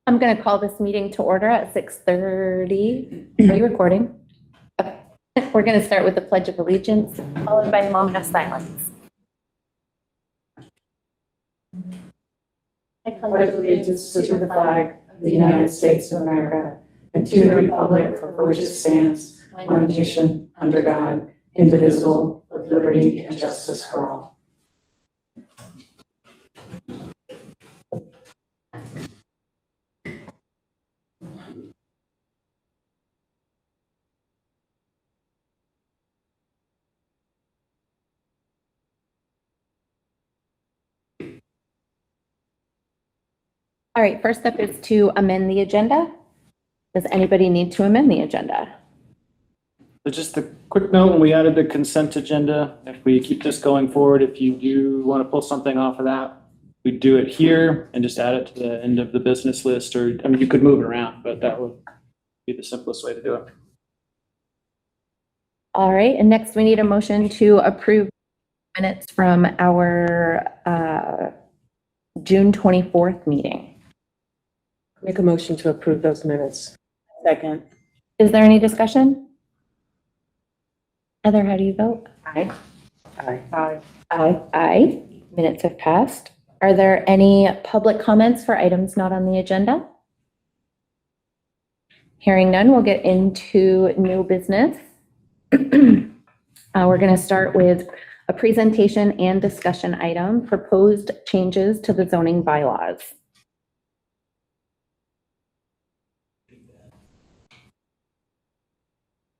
I'm going to call this meeting to order at 6:30. Are you recording? Okay. We're going to start with the Pledge of Allegiance, followed by a moment of silence. I pledge allegiance to the flag of the United States of America and to the republic for which it stands, one nation, under God, indivisible, with liberty and justice for all. All right, first up is to amend the agenda. Does anybody need to amend the agenda? So just a quick note, when we added the consent agenda, if we keep this going forward, if you do want to pull something off of that, we do it here and just add it to the end of the business list, or, I mean, you could move it around, but that would be the simplest way to do it. All right, and next we need a motion to approve minutes from our June 24th meeting. Make a motion to approve those minutes. Second. Is there any discussion? Heather, how do you vote? Aye. Aye. Aye. Aye. Aye. Minutes have passed. Are there any public comments for items not on the agenda? Hearing none, we'll get into new business. We're going to start with a presentation and discussion item, proposed changes to the zoning bylaws.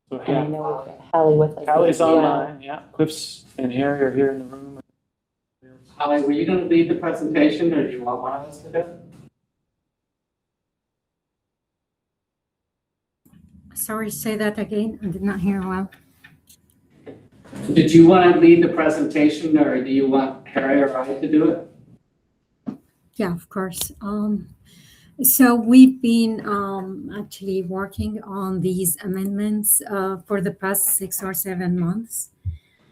So, And I yeah, know we've got Hallie with us. Allie's online, yeah, Cliff's and Harry are here in the room. Holly, were you going to lead the presentation, or do you want one of us to do it? Sorry, say that again. I did not hear well. Did you want to lead the presentation, or do you want Harry or I to do it? Yeah, of course. So we've been actually working on these amendments for the past 6 or 7 months.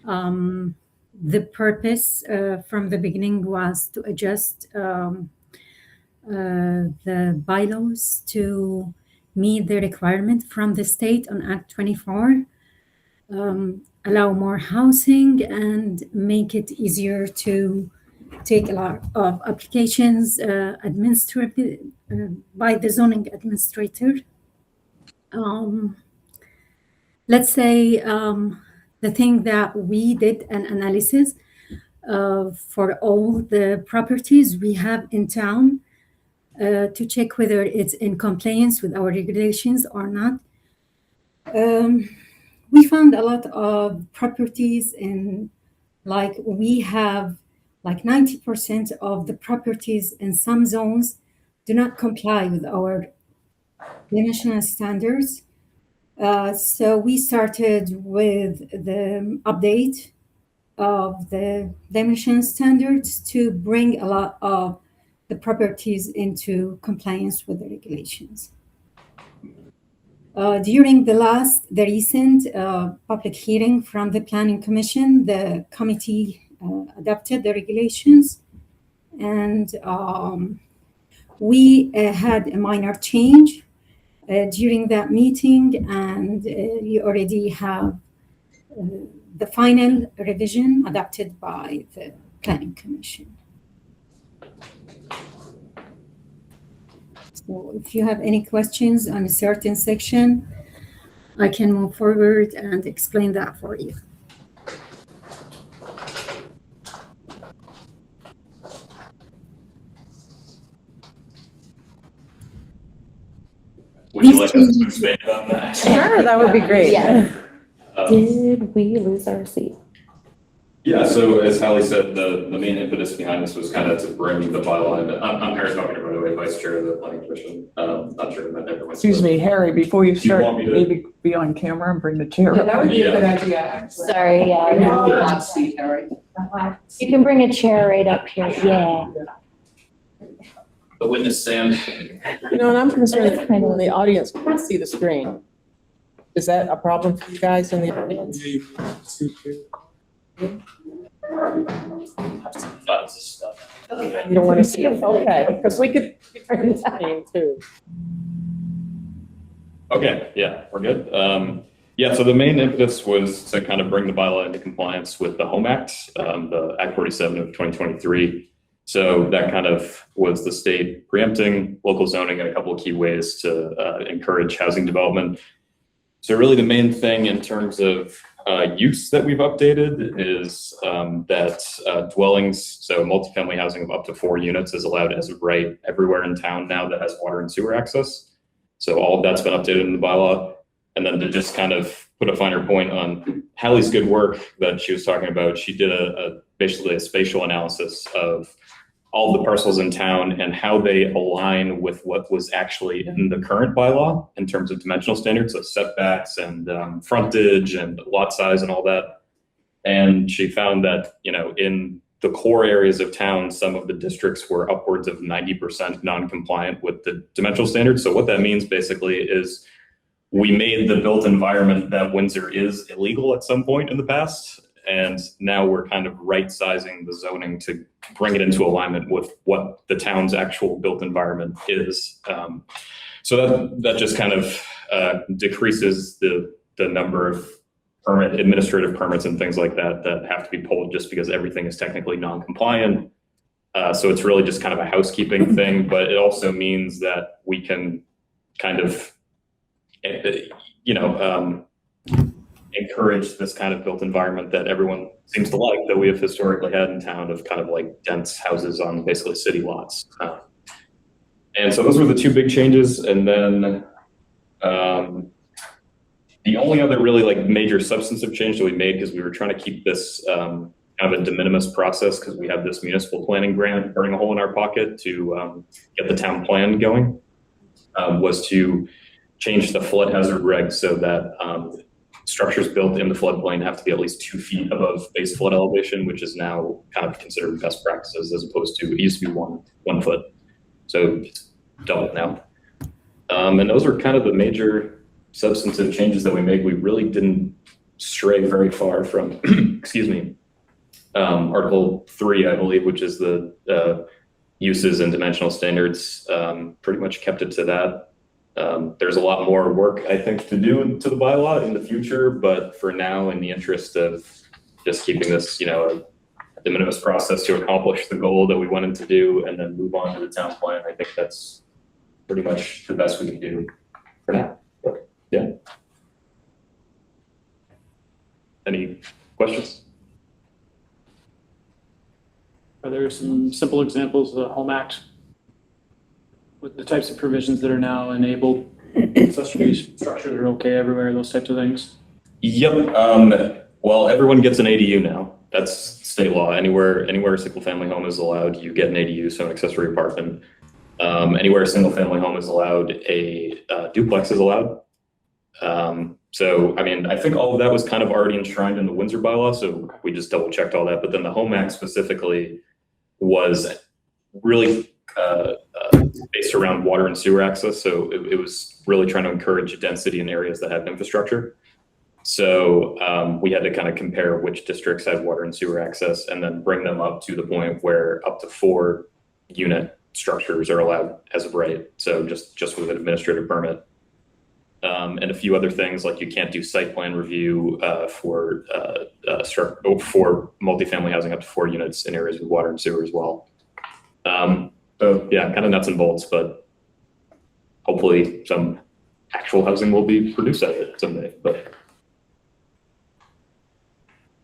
The purpose from the beginning was to adjust the bylaws to meet the requirement from the state on Act 24, allow more housing and make it easier to take a lot of applications by the zoning administrator. Let's say the thing that we did an analysis for all the properties we have in town to check whether it's in compliance with our regulations or not. We found a lot of properties in, like, we have like 90% of the properties in some zones do not comply with our dimensional standards. So we started with the update of the dimensional standards to bring a lot of the properties into compliance with the regulations. During the recent public hearing from the Planning Commission, the committee adopted the regulations, and we had a minor change during that meeting, and you already have the final revision adopted by the Planning Commission. So if you have any questions on a certain section, I can move forward and explain that for you. Would you like us to expand on that? Sure, that would be great. Yes. Did we lose our seat? Yeah, so as Hallie said, the main impetus behind this was kind of to bring the bylaw in. I'm Harry Buckner, by the way, Vice Chair of the Planning Commission. Not sure that everyone. Excuse me, Harry, before you Do you start, want me to- maybe be on camera and bring the chair. Yeah, that would be a good Yeah. idea, actually. Sorry, yeah. Hot seat, Harry. You can bring a chair right up here. Yeah. The witness stand. You know, and I'm concerned that people in the audience can't see the screen. Is that a problem for you guys in the audience? Lots of stuff. You don't want to see it? Okay, because we could be very entertaining too. Okay, yeah, we're good. Yeah, so the main impetus was to kind of bring the bylaw into compliance with the Home Act, the Act 47 of 2023. So that kind of was the state preempting local zoning in a couple of key ways to encourage housing development. So really the main thing in terms of use that we've updated is that dwellings, so multifamily housing of up to 4 units is allowed as of right everywhere in town now that has water and sewer access. So all of that's been updated in the bylaw. And then to just kind of put a finer point on Hallie's good work that she was talking about, she did basically a spatial analysis of all the parcels in town and how they align with what was actually in the current bylaw in terms of dimensional standards, so setbacks and frontage and lot size and all that. And she found that, you know, in the core areas of town, some of the districts were upwards of 90% non-compliant with the dimensional standards. So what that means basically is we made the built environment that Windsor is illegal at some point in the past. And now we're kind of right sizing the zoning to bring it into alignment with what the town's actual built environment is. So that just kind of decreases the number of administrative permits and things like that have to be pulled just because everything is technically non-compliant. So it's really just kind of a housekeeping thing, but it also means that we can kind of, encourage this kind of built environment that everyone seems to like, that we have historically had in town, of kind of like dense houses on basically city lots. And so those were the 2 big changes. And then the only other really like major substantive change that we made, because we were trying to keep this kind of a de minimis process, because we have this municipal planning grant burning a hole in our pocket to get the town plan going, was to change the flood hazard regs so that structures built in the floodplain have to be at least 2 feet above base flood elevation, which is now kind of considered best practices, as opposed to, it used to be one foot. So it's double now. And those are kind of the major substantive changes that we made. We really didn't stray very far from, excuse me, Article 3, I believe, which is the uses and dimensional standards, pretty much kept it to that. There's a lot more work, I think, to do to the bylaw in the future, but for now, in the interest of just keeping this, a de minimis process to accomplish the goal that we wanted to do and then move on to the town plan, I think that's pretty much the best we can do for now. But, yeah. Any questions? Are there some simple examples of the Home Act with the types of provisions that are now enabled? Accessory structures are okay everywhere, those types of things? Yep. Well, everyone gets an ADU now. That's state law. Anywhere a single family home is allowed, you get an ADU, so an accessory apartment. Anywhere a single family home is allowed, a duplex is allowed. So, I mean, I think all of that was kind of already enshrined in the Windsor bylaw, so we just double checked all that. But then the Home Act specifically was really based around water and sewer access. So it was really trying to encourage density in areas that have infrastructure. So we had to kind of compare which districts had water and sewer access and then bring them up to the point where up to 4 unit structures are allowed as of right. So just with an administrative permit. And a few other things, like you can't do site plan review for multifamily housing up to 4 units in areas with water and sewer as well. So yeah, kind of nuts and bolts, but hopefully some actual housing will be produced out of it someday. But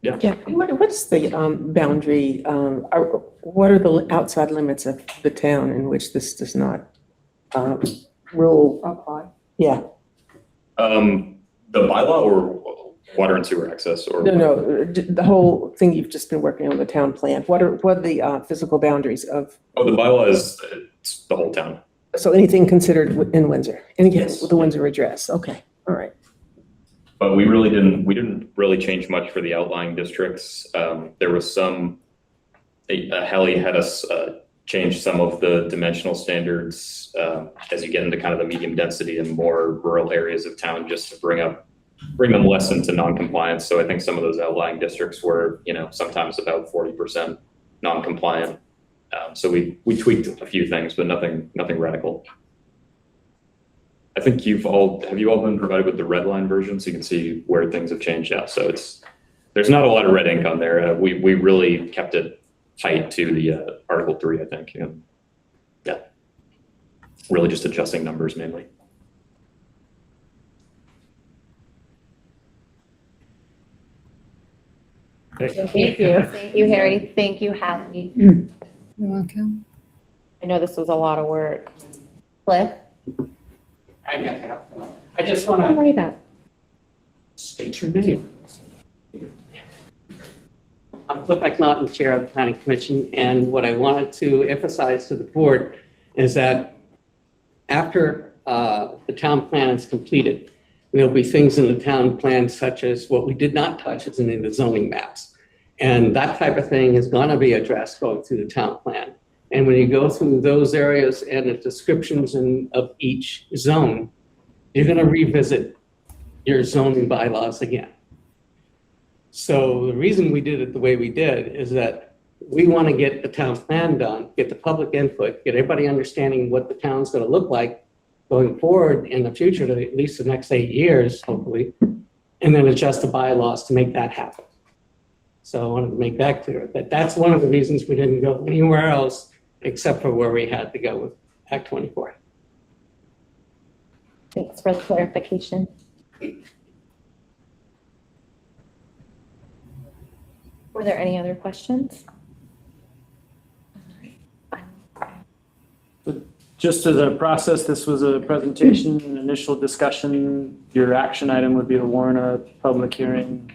yeah. Yeah, what's the boundary, what are the outside limits of the town in which this does not rule apply? Yeah. The bylaw or water and sewer access, or No, the whole thing you've just been working on, the town plan. What are the physical boundaries of? Oh, the bylaw it's the whole town. So anything considered in Windsor? Yes. With the Windsor address. Okay, all right. But we didn't really change much for the outlying districts. There was some, Hallie had us change some of the dimensional standards as you get into kind of the medium density and more rural areas of town, just to bring up bring them less into non-compliance. So I think some of those outlying districts were, sometimes about 40% non-compliant. So we tweaked a few things, but nothing radical. I think have you all been provided with the red line version so you can see where things have changed? Yeah, so there's not a lot of red ink on there. We really kept it tight to the Article 3, I think. And yeah, really just adjusting numbers mainly. Thank you. Thank you, Harry. Thank you, Hallie. You're welcome. I know this was a lot of work. Cliff? I got that. I just want Don't to worry about it. state your name. I'm Cliff McNaughton, Chair of the Planning Commission, and what I wanted to emphasize to the board is that after the town plan is completed, there'll be things in the town plan such as what we did not touch is in the zoning maps. And that type of thing is going to be addressed going through the town plan. And when you go through those areas and the descriptions of each zone, you're going to revisit your zoning bylaws again. So the reason we did it the way we did is that we want to get the town plan done, get the public input, get everybody understanding what the town's going to look like going forward in the future, to at least the next 8 years, hopefully, and then adjust the bylaws to make that happen. So I wanted to make that clear, that that's one of the reasons we didn't go anywhere else except for where we had to go with Act 24. Thanks for the clarification. Were there any other questions? Just as a process, this was a presentation, an initial discussion. Your action item would be to warn a public hearing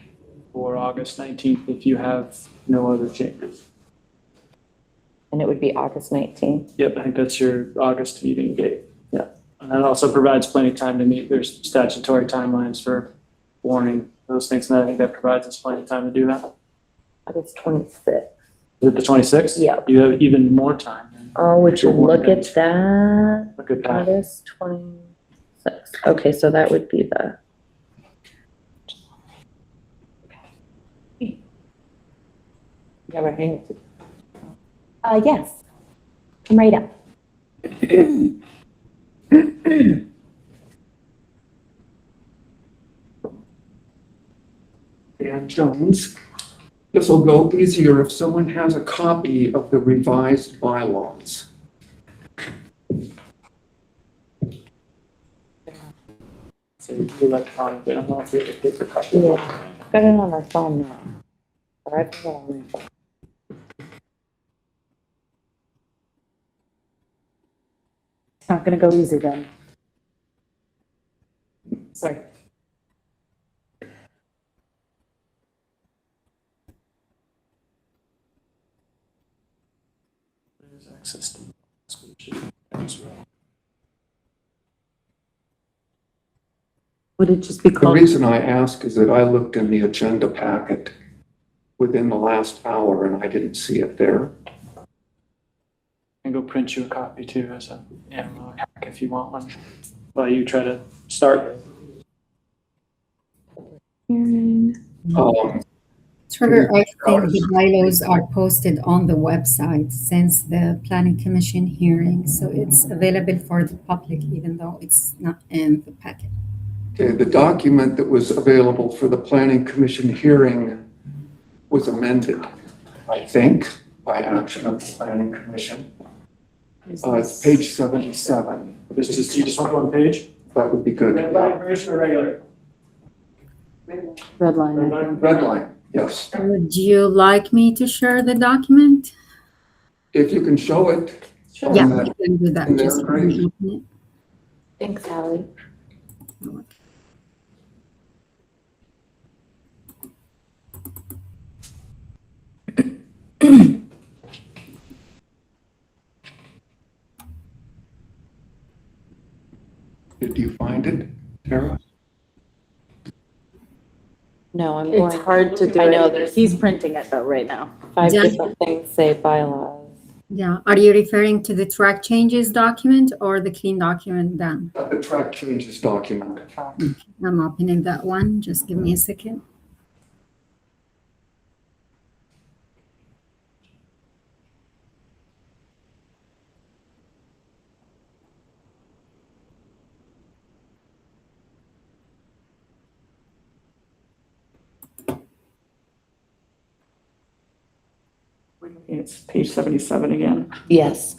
for August 19th if you have no other changes. And it would be August 19th. Yep, I think that's your August meeting date. Yeah. And that also provides plenty of time to meet. There's statutory timelines for warning those things, and I think that provides us plenty of time to do that. August 26th. Is it the 26th? Yeah. You have even more time. Oh, would you look at that? Look at that. August 26th. Okay, so that would be the. You have a hand? Yes. Come right up. Dan Jones. This will go easier if someone has a copy of the revised bylaws. So you do electronic, but I'm not sure if it's a copy. Yeah, got it on our phone now. All right, put it on my phone. It's not gonna go easy then. Sorry. There's access to spreadsheet as well. Would it just be The called? reason I ask is that I looked in the agenda packet within the last hour and I didn't see it there. And go print you a copy too as a analog hack if you want one, while you try to start. Trevor, I think the bylaws are posted on the website since the planning commission hearing, so it's available for the public even though it's not in the packet. Okay, the document that was available for the planning commission hearing was amended, I think, by action of the planning commission. It's page 77. You just want one page? That would be good. Red line version or regular? Red line. I think. Red line, yes. Would you like me to share the document? If you can show it. on Yeah, that- we can do that. in there, Just great. open it. Thanks, Hallie. Did you find it, Tara? No, I'm It's going. hard to do I know, it. there's He's printing it though right now. 5 Yeah. different things say bylaws. Yeah, are you referring to the track changes document or the clean document then? The track changes document. I'm opening that one, just give me a second. It's page 77 again. Yes.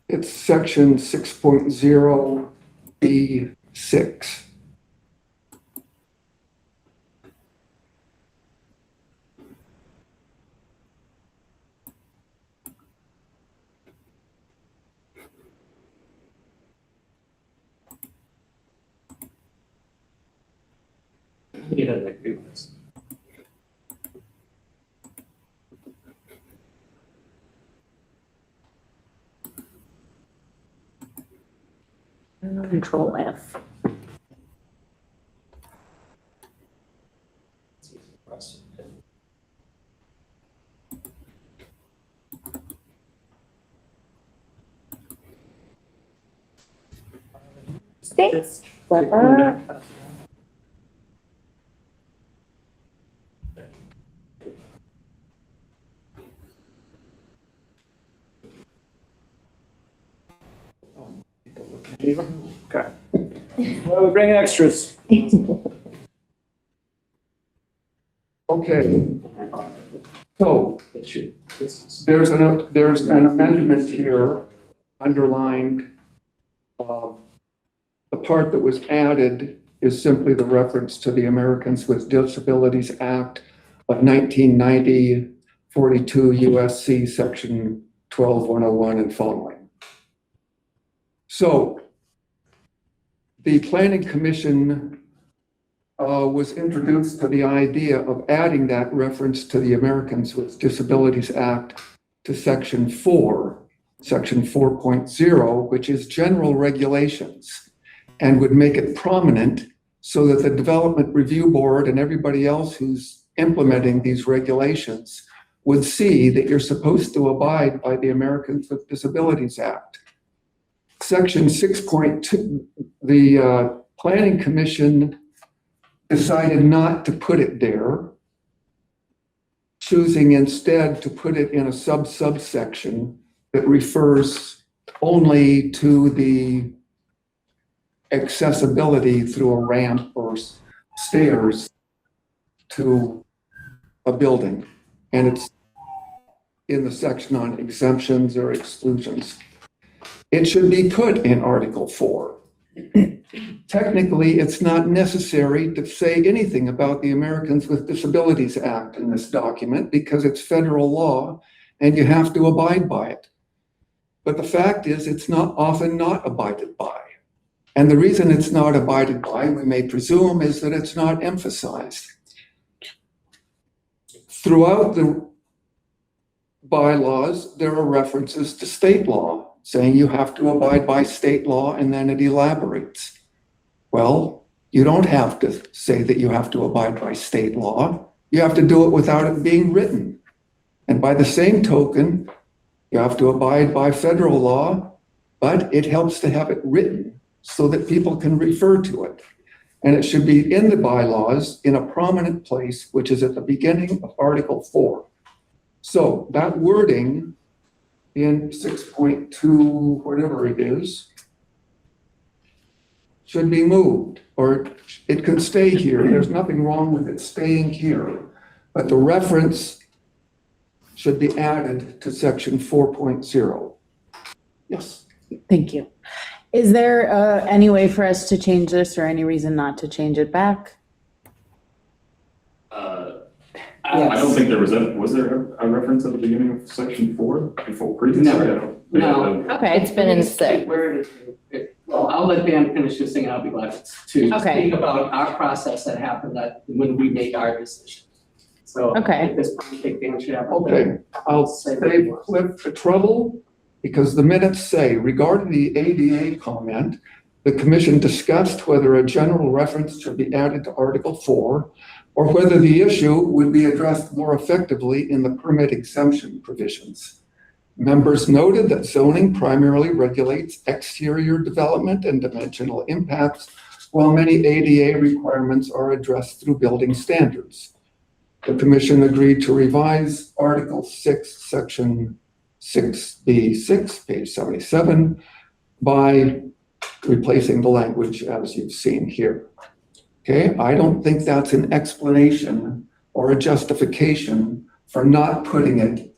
It's section 6.0B6. You know, like, it was- Control F. Thanks. Okay. Well, we bring extras. Okay. So there's an amendment here underlined. The part that was added is simply the reference to the Americans with Disabilities Act of 1990, 42 USC section 12101 and following. So the Planning Commission was introduced to the idea of adding that reference to the Americans with Disabilities Act to section 4, section 4.0, which is general regulations, and would make it prominent so that the Development Review Board and everybody else who's implementing these regulations would see that you're supposed to abide by the Americans with Disabilities Act. Section 6.2, the Planning Commission decided not to put it there, choosing instead to put it in a subsection that refers only to the accessibility through a ramp or stairs to a building. And it's in the section on exemptions or exclusions. It should be put in Article 4. Technically, it's not necessary to say anything about the Americans with Disabilities Act in this document because it's federal law and you have to abide by it. But the fact is, it's not often not abided by. And the reason it's not abided by, we may presume, is that it's not emphasized. Throughout the bylaws, there are references to state law, saying you have to abide by state law, and then it elaborates. Well, you don't have to say that you have to abide by state law. You have to do it without it being written. And by the same token, you have to abide by federal law, but it helps to have it written so that people can refer to it. And it should be in the bylaws in a prominent place, which is at the beginning of Article 4. So that wording in 6.2, whatever it is, should be moved, or it can stay here. There's nothing wrong with it staying here, but the reference should be added to section 4.0. Yes. Thank you. Is there any way for us to change this or any reason not to change it back? I don't think there was there a reference at the beginning of section 4 before previously? No. Okay, it's been in 6. Where well, I'll let Dan finish this thing, and I'll be glad to Okay. speak about our process that happened when we make our decision. So Okay. at this point, I think Dan should have. Okay, I'll save Cliff the trouble because the minutes say, regarding the ADA comment, the commission discussed whether a general reference should be added to Article 4, or whether the issue would be addressed more effectively in the permit exemption provisions. Members noted that zoning primarily regulates exterior development and dimensional impacts, while many ADA requirements are addressed through building standards. The commission agreed to revise Article 6, Section 6B6, page 77, by replacing the language as you've seen here. Okay, I don't think that's an explanation or a justification for not putting it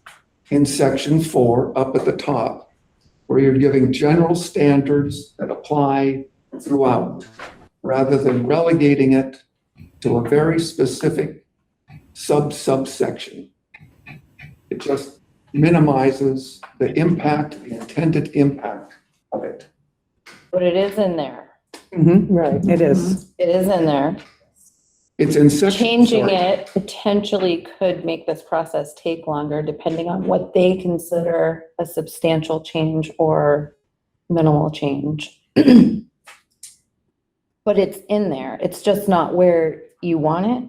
in Section 4 up at the top, where you're giving general standards that apply throughout, rather than relegating it to a very specific subsection. It just minimizes the impact, the intended impact of it. But it is in there. Right, it is. It is in there. It's in section. Changing sorry. it potentially could make this process take longer depending on what they consider a substantial change or minimal change. But it's in there. It's just not where you want it.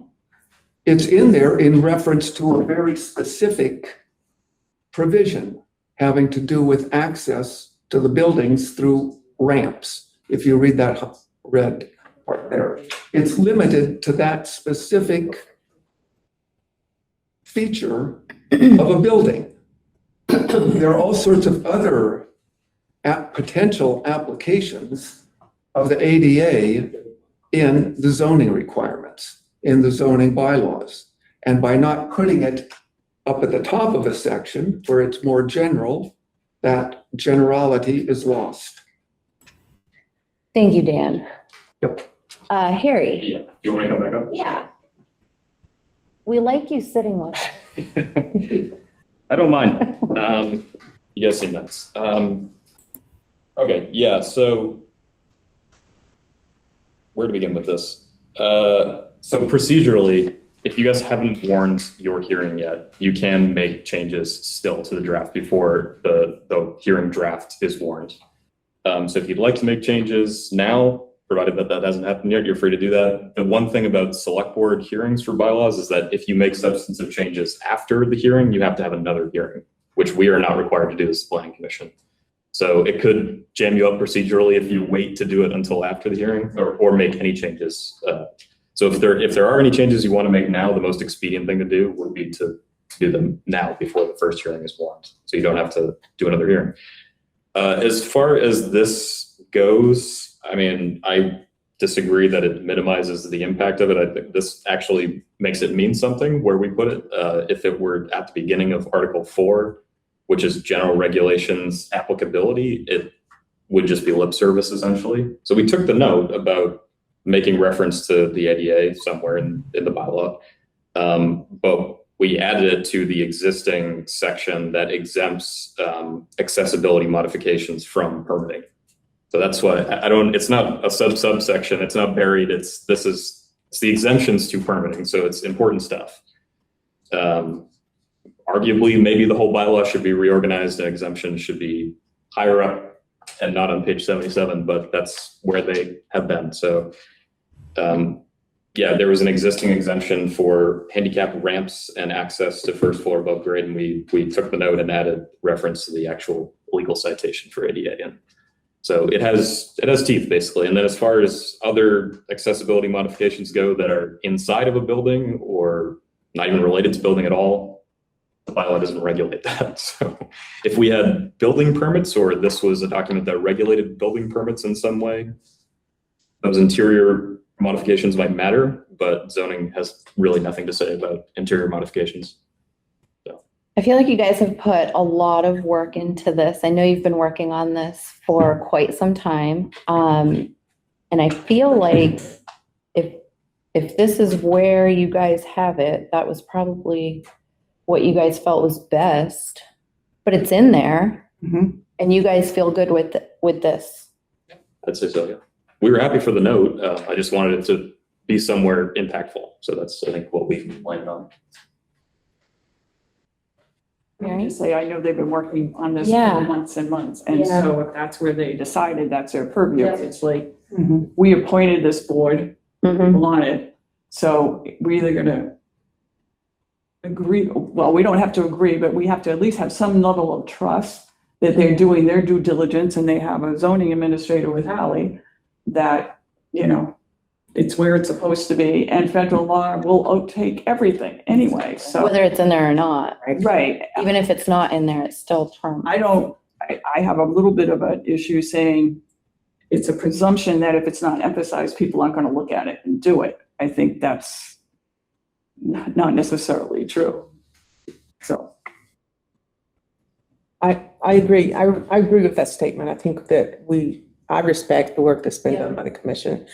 It's in there in reference to a very specific provision having to do with access to the buildings through ramps. If you read that red part there, it's limited to that specific feature of a building. There are all sorts of other potential applications of the ADA in the zoning requirements, in the zoning bylaws. And by not putting it up at the top of a section where it's more general, that generality is lost. Thank you, Dan. Yep. Harry. Yeah, you want me to come back up? Yeah. We like you sitting with us. I don't mind. You guys seem nice. Okay, yeah, so where to begin with this? So procedurally, if you guys haven't warned your hearing yet, you can make changes still to the draft before the hearing draft is warned. So if you'd like to make changes now, provided that that hasn't happened yet, you're free to do that. The one thing about select board hearings for bylaws is that if you make substantive changes after the hearing, you have to have another hearing, which we are not required to do as the planning commission. So it could jam you up procedurally if you wait to do it until after the hearing or make any changes. So if there are any changes you want to make now, the most expedient thing to do would be to do them now before the first hearing is warned. So you don't have to do another hearing. As far as this goes, I mean, I disagree that it minimizes the impact of it. I think this actually makes it mean something where we put it. If it were at the beginning of Article 4, which is general regulations applicability, it would just be lip service essentially. So we took the note about making reference to the ADA somewhere in the bylaw, but we added it to the existing section that exempts accessibility modifications from permitting. So that's why it's not a subsection, it's not buried, it's the exemptions to permitting, so it's important stuff. Arguably, maybe the whole bylaw should be reorganized and exemptions should be higher up and not on page 77, but that's where they have been. So yeah, there was an existing exemption for handicap ramps and access to first floor above grade, and we took the note and added reference to the actual legal citation for ADA in. So it has teeth basically. And then as far as other accessibility modifications go that are inside of a building or not even related to building at all, the bylaw doesn't regulate that. So if we had building permits or this was a document that regulated building permits in some way, those interior modifications might matter, but zoning has really nothing to say about interior modifications. I feel like you guys have put a lot of work into this. I know you've been working on this for quite some time. And I feel like if this is where you guys have it, that was probably what you guys felt was best, but it's in there and you guys feel good with this. I'd say so, yeah. We were happy for the note. I just wanted it to be somewhere impactful. So that's, I think, what we landed on. I say, I know they've been working on this Yeah. for months and months, and Yeah. so if that's where they decided that's their purview, it's like, we appointed this board, Mhm. on it, So we're either gonna agree, well, we don't have to agree, but we have to at least have some level of trust that they're doing their due diligence and they have a zoning administrator with Hallie that, it's where it's supposed to be, and federal law will take everything anyway, so. Whether it's in there or not, Right. even if it's not in there, it's still term. I have a little bit of an issue saying it's a presumption that if it's not emphasized, people aren't gonna look at it and do it. I think that's not necessarily true. So. I agree. I agree with that statement. I think that I respect the work that's been done by the commission.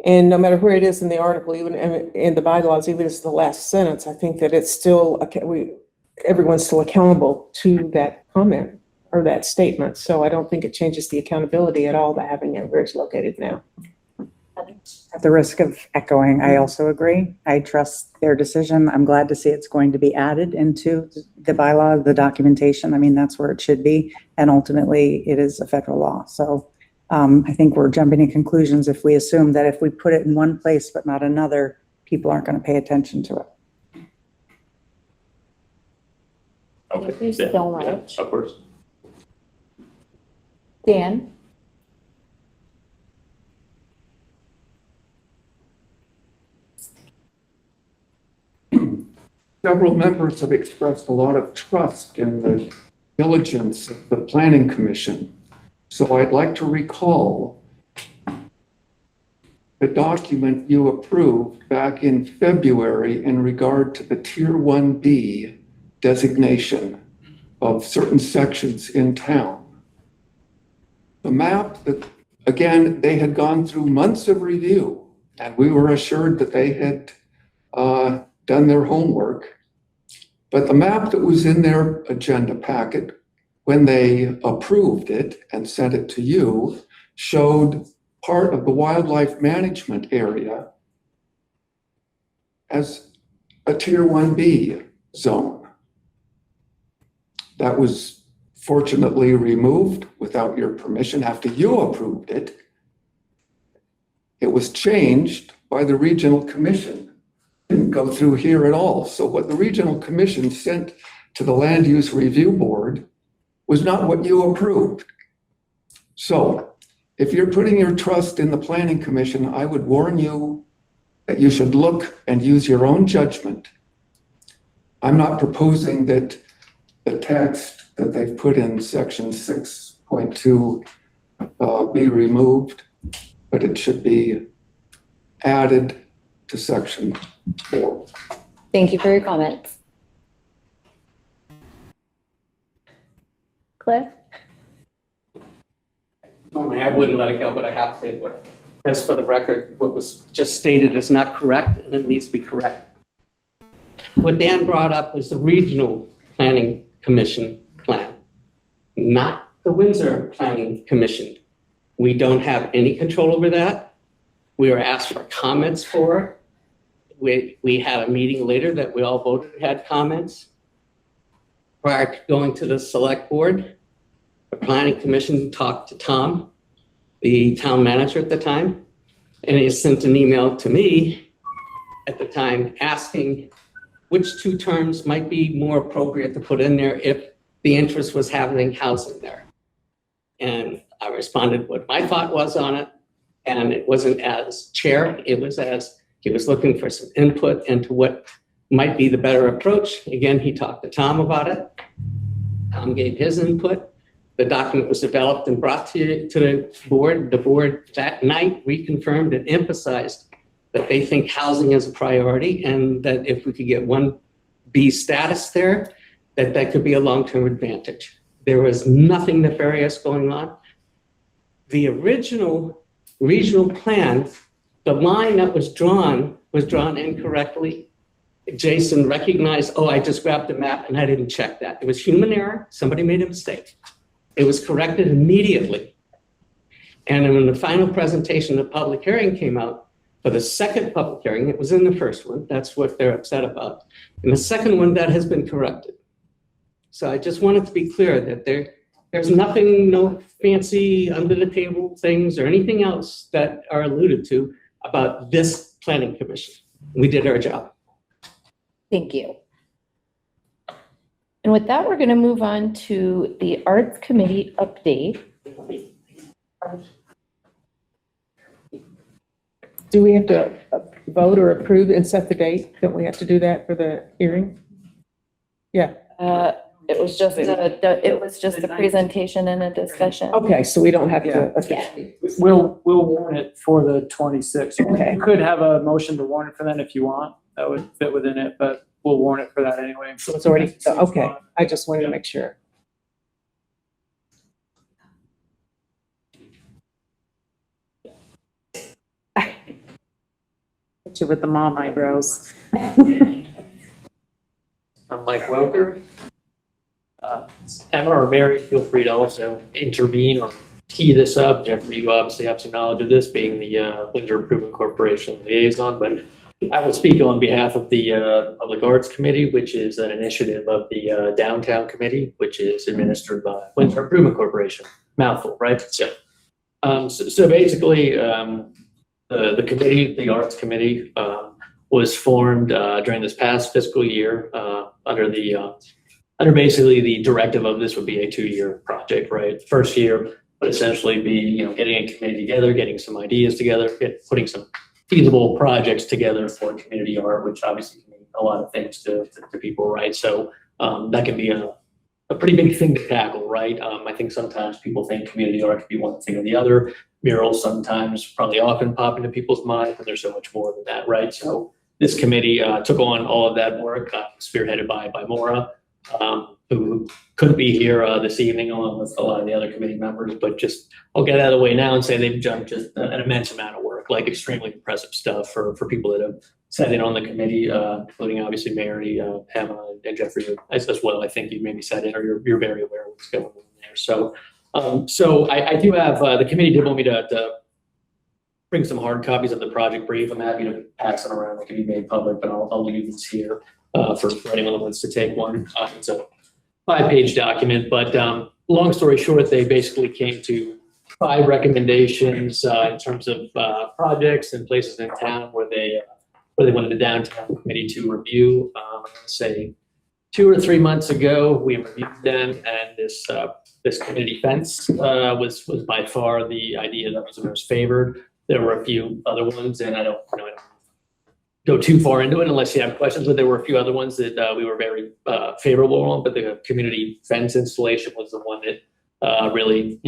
And no matter where it is in the article, even in the bylaws, even if it's the last sentence, I think that it's still, everyone's still accountable to that comment or that statement. So I don't think it changes the accountability at all by having it where it's located now. At the risk of echoing, I also agree. I trust their decision. I'm glad to see it's going to be added into the bylaw, the documentation. I mean, that's where it should be. And ultimately, it is a federal law. So I think we're jumping to conclusions if we assume that if we put it in one place but not another, people aren't going to pay attention to it. Okay. Thank you Yeah, so yeah, much. of course. Dan? Several members have expressed a lot of trust in the diligence of the Planning Commission. So I'd like to recall the document you approved back in February in regard to the Tier 1B designation of certain sections in town. The map that, again, they had gone through months of review, and we were assured that they had done their homework. But the map that was in their agenda packet, when they approved it and sent it to you, showed part of the wildlife management area as a Tier 1B zone. That was fortunately removed without your permission after you approved it. It was changed by the Regional Commission. Didn't go through here at all. So what the Regional Commission sent to the Land Use Review Board was not what you approved. So if you're putting your trust in the Planning Commission, I would warn you that you should look and use your own judgment. I'm not proposing that the text that they've put in section 6.2 be removed, but it should be added to section 4. Thank you for your comments. Cliff? Normally, I wouldn't let it go, but I have to say what, as for the record, what was just stated is not correct, and it needs to be correct. What Dan brought up was the Regional Planning Commission plan, not the Windsor Planning Commission. We don't have any control over that. We were asked for comments for it. We had a meeting later that we all voted, had comments. Prior to going to the select board, the Planning Commission talked to Tom, the town manager at the time, and he sent an email to me at the time asking which 2 terms might be more appropriate to put in there if the interest was having housing there. And I responded what my thought was on it, and it wasn't as chair, it was as he was looking for some input into what might be the better approach. Again, he talked to Tom about it. Tom gave his input. The document was developed and brought to the board. The board that night reconfirmed and emphasized that they think housing is a priority and that if we could get 1B status there, that could be a long-term advantage. There was nothing nefarious going on. The original regional plan, the line that was drawn incorrectly. Jason recognized, oh, I just grabbed the map and I didn't check that. It was human error. Somebody made a mistake. It was corrected immediately. And when the final presentation, the public hearing came out, for the second public hearing, it was in the first one. That's what they're upset about. And the second one, that has been corrected. So I just wanted to be clear that there's nothing, no fancy under the table things or anything else that are alluded to about this planning commission. We did our job. Thank you. And with that, we're going to move on to the Arts Committee update. Do we have to vote or approve and set the date? Don't we have to do that for the hearing? Yeah, It was just a presentation and a discussion. okay, so we don't have to. Yeah. We'll warn it for the 26th. Okay. You could have a motion to warn it for then if you want. That would fit within it, but we'll warn it for that anyway. So it's already, okay, I just wanted to make sure. You with the mom eyebrows. I'm Mike Welker. Emma or Mary, feel free to also intervene or tee this up. Jeffrey, you obviously have some knowledge of this, being the Windsor Improvement Corporation liaison, but I will speak on behalf of the Public Arts Committee, which is an initiative of the Downtown Committee, which is administered by Windsor Improvement Corporation. Mouthful, right? So basically, the committee, the Arts Committee, was formed during this past fiscal year under basically the directive of this would be a 2-year project, right? First year would essentially be, getting a committee together, getting some ideas together, putting some feasible projects together for community art, which obviously can mean a lot of things to people, right? So that can be a pretty big thing to tackle, right? I think sometimes people think community art could be one thing or the other. Murals sometimes, probably often pop into people's minds, but there's so much more than that, right? So this committee took on all of that work, spearheaded by Maura, who couldn't be here this evening along with a lot of the other committee members, but just I'll get out of the way now and say they've done just an immense amount of work, like extremely impressive stuff for people that have sat in on the committee, including obviously Mary, Emma, and Jeffrey as well. I think you maybe sat in or you're very aware of what's going on there. So I do have, the committee did want me to bring some hard copies of the project brief. I'm happy to pass them around. They can be made public, but I'll leave this here for anyone that wants to take one. It's a 5-page document, but long story short, they basically came to 5 recommendations in terms of projects and places in town where they wanted the downtown committee to review. I'm going to say 2 or 3 months ago, we reviewed them, and this community fence was by far the idea that was the most favored. There were a few other ones, and I don't go too far into it unless you have questions, but there were a few other ones that we were very favorable on, but the community fence installation was the one that really,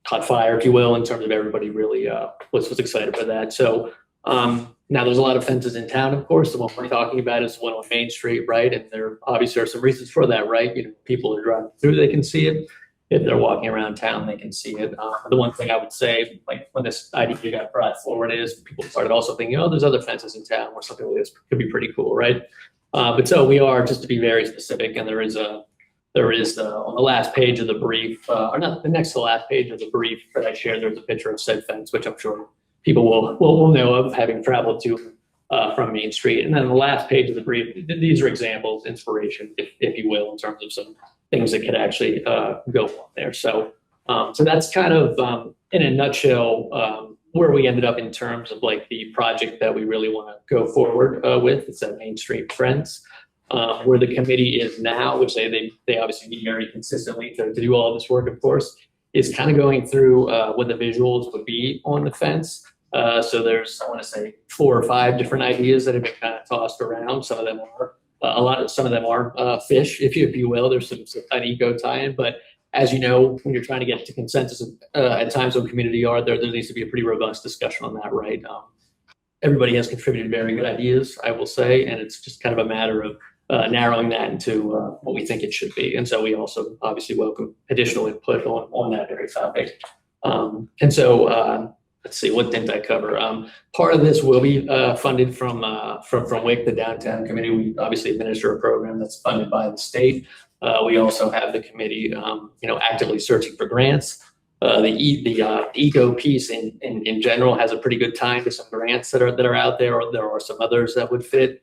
caught fire, if you will, in terms of everybody really was excited for that. So now there's a lot of fences in town, of course. The one we're talking about is the one on Main Street, right? And there obviously are some reasons for that, right? People are driving through, they can see it. If they're walking around town, they can see it. The one thing I would say, like when this idea got brought forward, is people started also thinking, there's other fences in town where something like this could be pretty cool, right? But so we are, just to be very specific, and there is on the last page of the brief, or not the next to last page of the brief that I shared, there's a picture of said fence, which I'm sure people will know of, having traveled to from Main Street. And then the last page of the brief, these are examples, inspiration, if you will, in terms of some things that could actually go on there. So that's kind of, in a nutshell, where we ended up in terms of like the project that we really want to go forward with. It's at Main Street Friends. Where the committee is now, which they obviously need very consistently to do all this work, of course, is kind of going through what the visuals would be on the fence. So there's, I want to say, 4 or 5 different ideas that have been kind of tossed around. Some of them are some of them are fish, if you will. There's some an eco tie-in, but as you know, when you're trying to get to consensus at times on community art, there needs to be a pretty robust discussion on that, right? Everybody has contributed very good ideas, I will say, and it's just kind of a matter of narrowing that into what we think it should be. And so we also obviously welcome additional input on that very topic. And so let's see, what didn't I cover? Part of this will be funded from WIC, the Downtown Committee. We obviously administer a program that's funded by the state. We also have the committee, actively searching for grants. The eco piece in general has a pretty good time to some grants that are out there, or there are some others that would fit.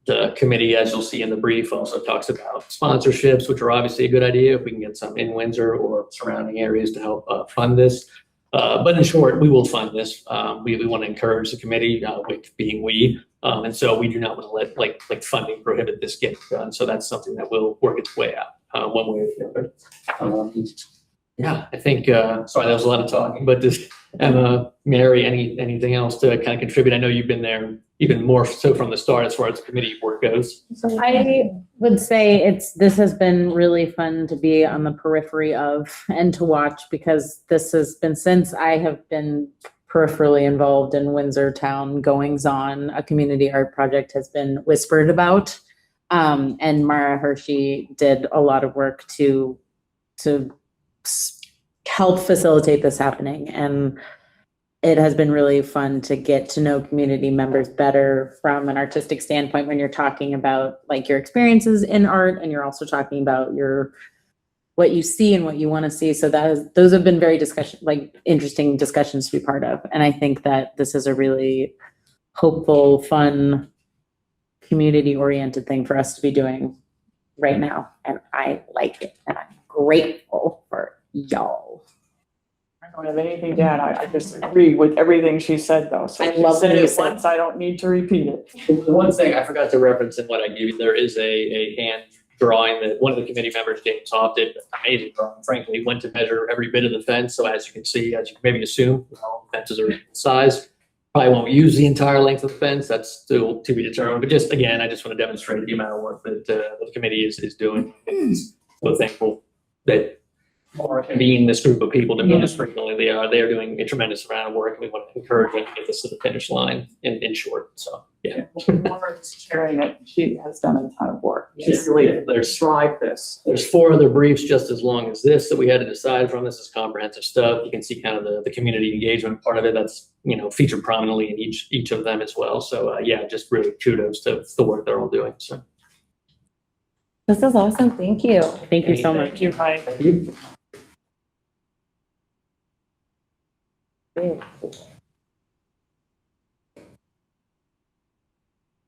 The committee, as you'll see in the brief, also talks about sponsorships, which are obviously a good idea if we can get some in Windsor or surrounding areas to help fund this. But in short, we will fund this. We want to encourage the committee, with being we. And so we do not want to let like funding prohibit this getting done. So that's something that will work its way out, one way or the other. Yeah, I think, sorry, that was a lot of talking, but just Emma, Mary, anything else to kind of contribute? I know you've been there even more so from the start as far as committee work goes. I would say this has been really fun to be on the periphery of and to watch, because this has been, since I have been peripherally involved in Windsor town goings on, a community art project has been whispered about. And Mara Hershey did a lot of work to help facilitate this happening. And it has been really fun to get to know community members better from an artistic standpoint when you're talking about like your experiences in art, and you're also talking about what you see and what you want to see. So those have been very interesting discussions to be part of. And I think that this is a really hopeful, fun, community-oriented thing for us to be doing right now. And I like it, and I'm grateful for y'all. I don't have anything to add. I just agree with everything she said, though. So I if you love said what you it said. once, I don't need to repeat it. The one thing I forgot to reference in what I gave you, there is a hand drawing that one of the committee members, James Hoff, did. Amazing drawing, frankly. Went to measure every bit of the fence. So as you can see, as you can maybe assume, all fences are size. Probably won't use the entire length of the fence. That's still to be determined. But just again, I just want to demonstrate the amount of work that the committee is doing. So thankful that being this group of people to be this frequently, they are doing a tremendous amount of work, and we want to encourage them to get this to the finish line in short. So yeah. Laura's chairing it. She has done a ton of work. Yes. She really There's tried this. There's 4 other briefs just as long as this that we had to decide from. This is comprehensive stuff. You can see kind of the community engagement part of it. That's, featured prominently in each of them as well. So yeah, just really kudos to the work they're all doing. So This is awesome. Thank you. Thank you so much. Thank you, Mike. thank you.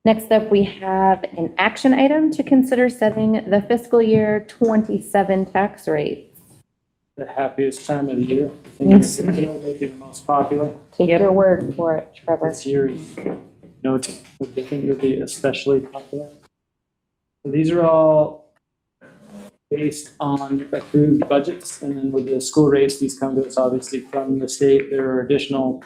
Next up, we have an action item to consider setting the fiscal year 27 tax rates. The happiest time of the year. I think it's the most popular. Take your word for it, Trevor. This year is no different. It'll be especially popular. So these are all based on approved budgets, and then with the school rates, these come to us obviously from the state. There are additional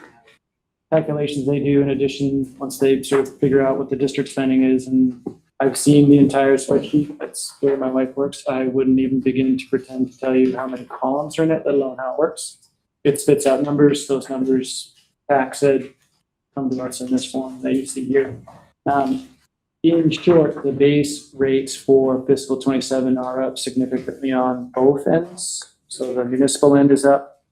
calculations they do in addition once they sort of figure out what the district spending is. And I've seen the entire spreadsheet. That's where my wife works. I wouldn't even begin to pretend to tell you how many columns are in it, let alone how it works. It spits out numbers. Those numbers, tax said, come to us in this form that you see here. In short, the base rates for fiscal 27 are up significantly on both ends. So the municipal end is up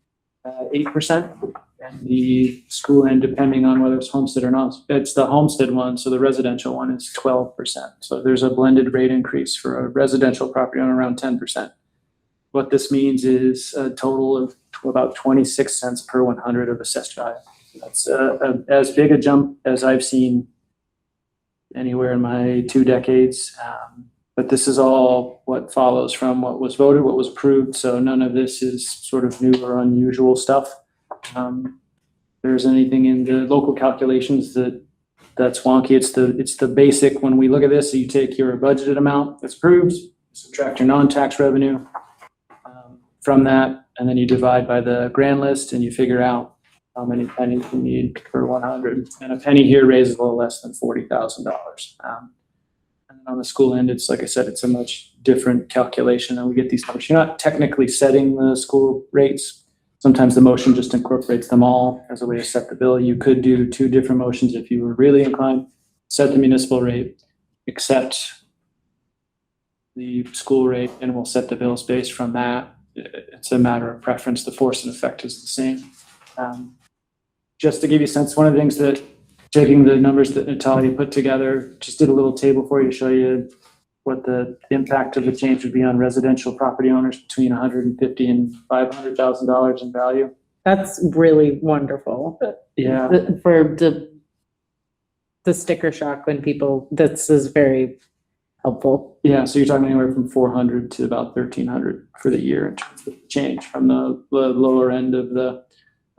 8%, and the school end, depending on whether it's homestead or not, it's the homestead one, so the residential one is 12%. So there's a blended rate increase for a residential property on around 10%. What this means is a total of about 26 cents per 100 of assessed value. That's as big a jump as I've seen anywhere in my 2 decades. But this is all what follows from what was voted, what was approved. So none of this is sort of new or unusual stuff. There's anything in the local calculations that's wonky. It's the basic. When we look at this, so you take your budgeted amount that's approved, subtract your non-tax revenue from that, and then you divide by the grand list, and you figure out how many pennies you need per 100. And a penny here raises a little less than $40,000. And then on the school end, it's like I said, it's a much different calculation, and we get these numbers. You're not technically setting the school rates. Sometimes the motion just incorporates them all as a way to set the bill. You could do 2 different motions if you were really inclined. Set the municipal rate, accept the school rate, and we'll set the bills based from that. It's a matter of preference. The force and effect is the same. Just to give you a sense, one of the things that taking the numbers that Natalia put together, just did a little table for you to show you what the impact of the change would be on residential property owners between $150,000 and $500,000 in value. That's really wonderful. Yeah. For the sticker shock when people, this is very helpful. Yeah, so you're talking anywhere from 400 to about 1,300 for the year in terms of change from the lower end of the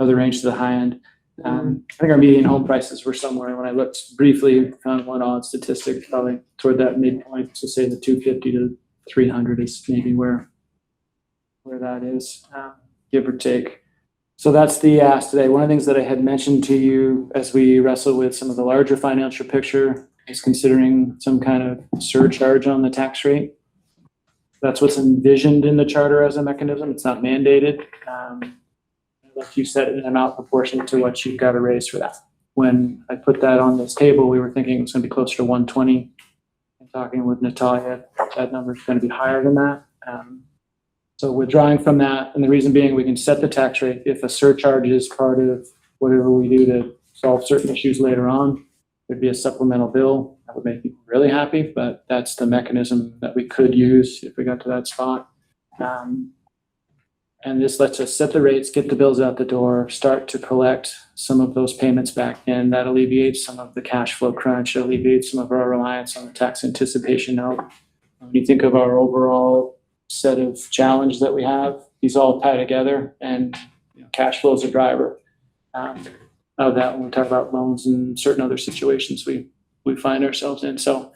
the range to the high end. I think our median home prices were somewhere, when I looked briefly, found one odd statistic, probably toward that midpoint, so say the 250 to 300 is maybe where that is, give or take. So that's the ask today. One of the things that I had mentioned to you as we wrestle with some of the larger financial picture is considering some kind of surcharge on the tax rate. That's what's envisioned in the charter as a mechanism. It's not mandated. Like you said, an amount proportionate to what you've got to raise for that. When I put that on this table, we were thinking it was going to be closer to 120. And talking with Natalia, that number is going to be higher than that. So withdrawing from that, and the reason being we can set the tax rate if a surcharge is part of whatever we do to solve certain issues later on. There'd be a supplemental bill that would make people really happy, but that's the mechanism that we could use if we got to that spot. And this lets us set the rates, get the bills out the door, start to collect some of those payments back in. That alleviates some of the cash flow crunch, alleviates some of our reliance on the tax anticipation note. When you think of our overall set of challenge that we have, these all tie together, and cash flow is a driver of that when we talk about loans and certain other situations we find ourselves in. So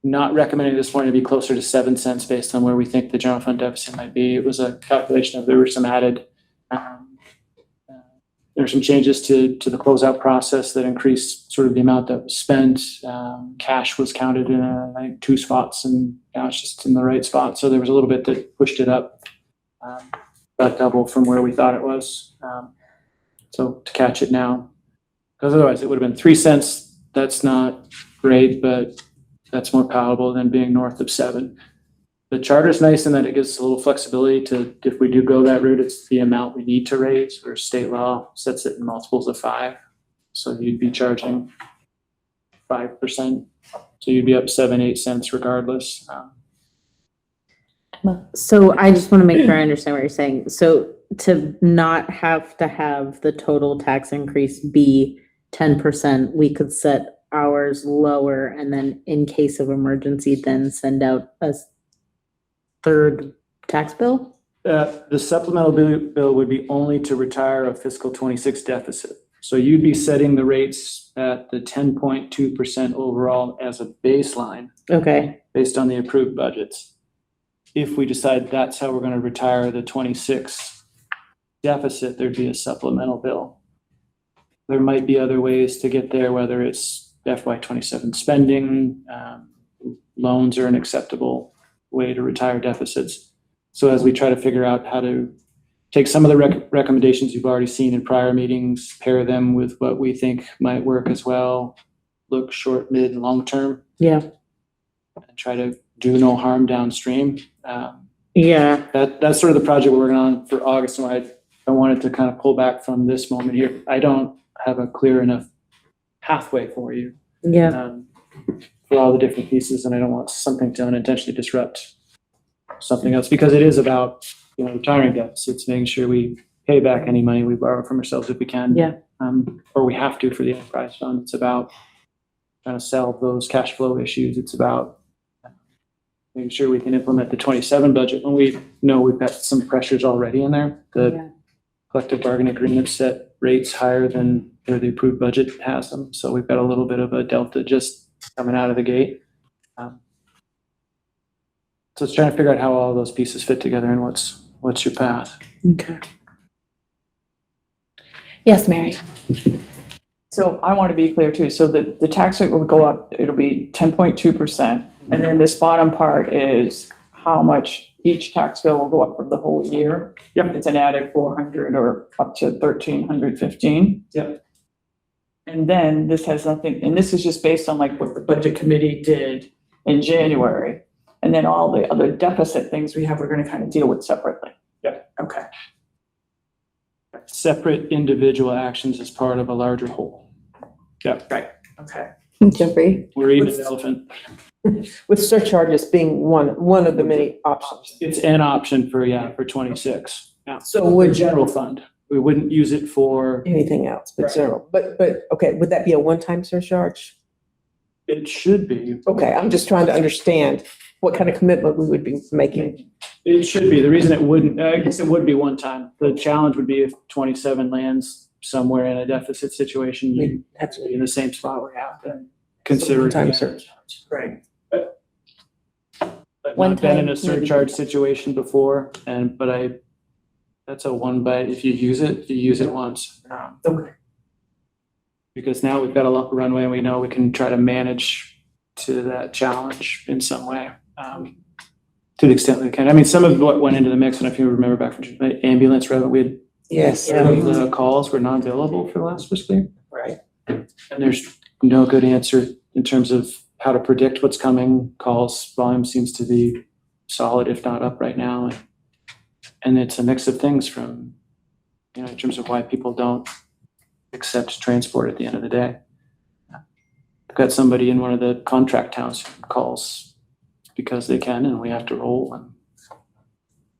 not recommending this morning to be closer to 7 cents based on where we think the general fund deficit might be. It was a calculation of there were some added, there were some changes to the closeout process that increased sort of the amount that was spent. Cash was counted in I think 2 spots, and cash just in the right spot. So there was a little bit that pushed it up, about double from where we thought it was. So to catch it now, because otherwise it would have been 3 cents. That's not great, but that's more palatable than being north of 7. The charter's nice in that it gives us a little flexibility to, if we do go that route, it's the amount we need to raise, where state law sets it in multiples of 5. So you'd be charging 5%. So you'd be up 7-8 cents regardless. So I just want to make sure I understand what you're saying. So to not have to have the total tax increase be 10%, we could set ours lower, and then in case of emergency, then send out a third tax bill? The supplemental bill would be only to retire a fiscal 26 deficit. So you'd be setting the rates at the 10.2% overall as a baseline. Okay. Based on the approved budgets. If we decide that's how we're going to retire the 26 deficit, there'd be a supplemental bill. There might be other ways to get there, whether it's FY27 spending, loans are an acceptable way to retire deficits. So as we try to figure out how to take some of the recommendations you've already seen in prior meetings, pair them with what we think might work as well, look short, mid, and long term. Yeah. And try to do no harm downstream. Yeah. That's sort of the project we're working on for August, and I wanted to kind of pull back from this moment here. I don't have a clear enough pathway for you. Yeah. For all the different pieces, and I don't want something to unintentionally disrupt something else, because it is about retiring deficits, making sure we pay back any money we borrow from ourselves if we can. Yeah. Or we have to for the enterprise fund. It's about trying to solve those cash flow issues. It's about making sure we can implement the 27 budget when we know we've got some pressures already in there. The collective bargaining agreement set rates higher than where the approved budget has them. So we've got a little bit of a delta just coming out of the gate. So it's trying to figure out how all those pieces fit together and what's your path. Okay. Yes, Mary. So I want to be clear too. So the tax rate will go up. It'll be 10.2%. And then this bottom part is how much each tax bill will go up for the whole year. Yep. It's an added 400 or up to 1,315. Yep. And then this has nothing, and this is just based on like what the budget committee did in January. And then all the other deficit things we have, we're going to kind of deal with separately. Yep. Okay. Separate individual actions as part of a larger whole. Yep. Right. Okay. Jeffrey? We're eating an elephant. With surcharges being one of the many options. It's an option for 26. Yeah. So For would general fund. We wouldn't use it for, anything else but Right. zero. But okay, would that be a one-time surcharge? it should be. Okay, I'm just trying to understand what kind of commitment we would be making. It should be. The reason it wouldn't, I guess it would be one time. The challenge would be if 27 lands somewhere in a deficit situation, you'd have to be in the same spot where you have to consider. One-time it. surcharge. Right. I've One not been in time, a surcharge situation before, but that's a one bite. If you use it once. Okay. Because now we've got a lot of runway and we know we can try to manage to that challenge in some way. To the extent we can. I mean, some of what went into the mix, and if you remember back from the ambulance revenue, we had Yes. the calls were non-billable for the last fiscal year. Right. And there's no good answer in terms of how to predict what's coming. Calls volume seems to be solid, if not up right now. And it's a mix of things from, in terms of why people don't accept transport at the end of the day. I've got somebody in one of the contract towns who calls because they can, and we have to roll.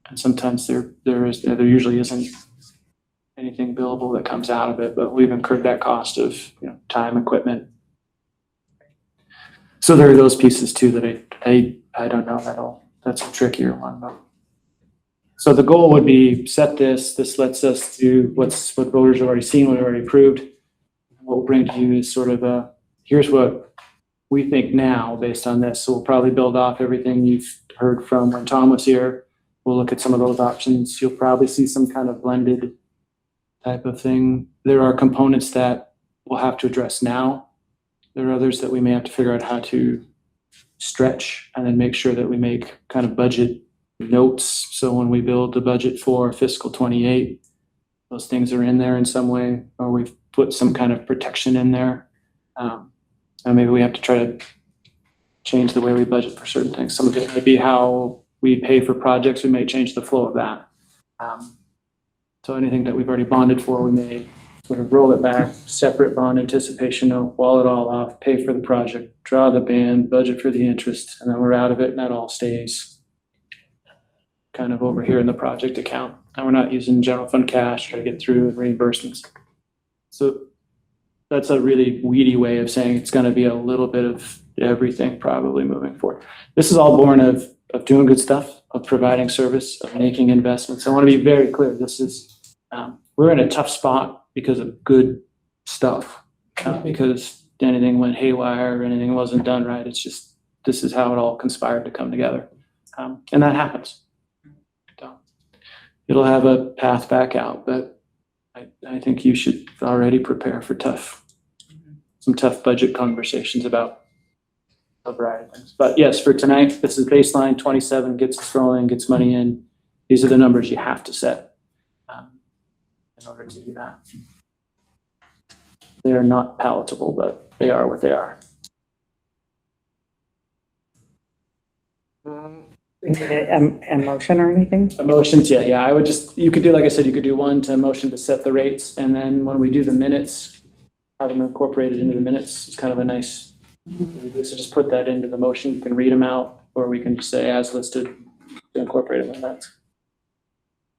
And sometimes there usually isn't anything billable that comes out of it, but we've incurred that cost of time, equipment. So there are those pieces too that I don't know. That's a trickier one. But. So the goal would be set this. This lets us do what voters have already seen, what already approved. What we'll bring to you is sort of here's what we think now based on this. So we'll probably build off everything you've heard from when Tom was here. We'll look at some of those options. You'll probably see some kind of blended type of thing. There are components that we'll have to address now. There are others that we may have to figure out how to stretch and then make sure that we make kind of budget notes. So when we build the budget for fiscal 28, those things are in there in some way, or we've put some kind of protection in there. And maybe we have to try to change the way we budget for certain things. Some of it might be how we pay for projects. We may change the flow of that. So anything that we've already bonded for, we may sort of roll it back, separate bond anticipation note, wall it all off, pay for the project, draw the band, budget for the interest, and then we're out of it, and that all stays kind of over here in the project account. And we're not using general fund cash to get through reimbursements. So that's a really weedy way of saying it's going to be a little bit of everything probably moving forward. This is all born of doing good stuff, of providing service, of making investments. I want to be very clear. This is, we're in a tough spot because of good stuff, not because anything went haywire or anything wasn't done right. It's just, this is how it all conspired to come together. And that happens. So it'll have a path back out, but I think you should already prepare for some tough budget conversations about a variety of things. But yes, for tonight, this is baseline 27, gets us rolling, gets money in. These are the numbers you have to set in order to do that. They are not palatable, but they are what they are. A motion or anything? Emotions, yeah. I would just, you could do, like I said, you could do one to motion to set the rates, and then when we do the minutes, have them incorporated into the minutes. It's kind of a nice, so just put that into the motion. You can read them out, or we can just say as listed to incorporate them in that.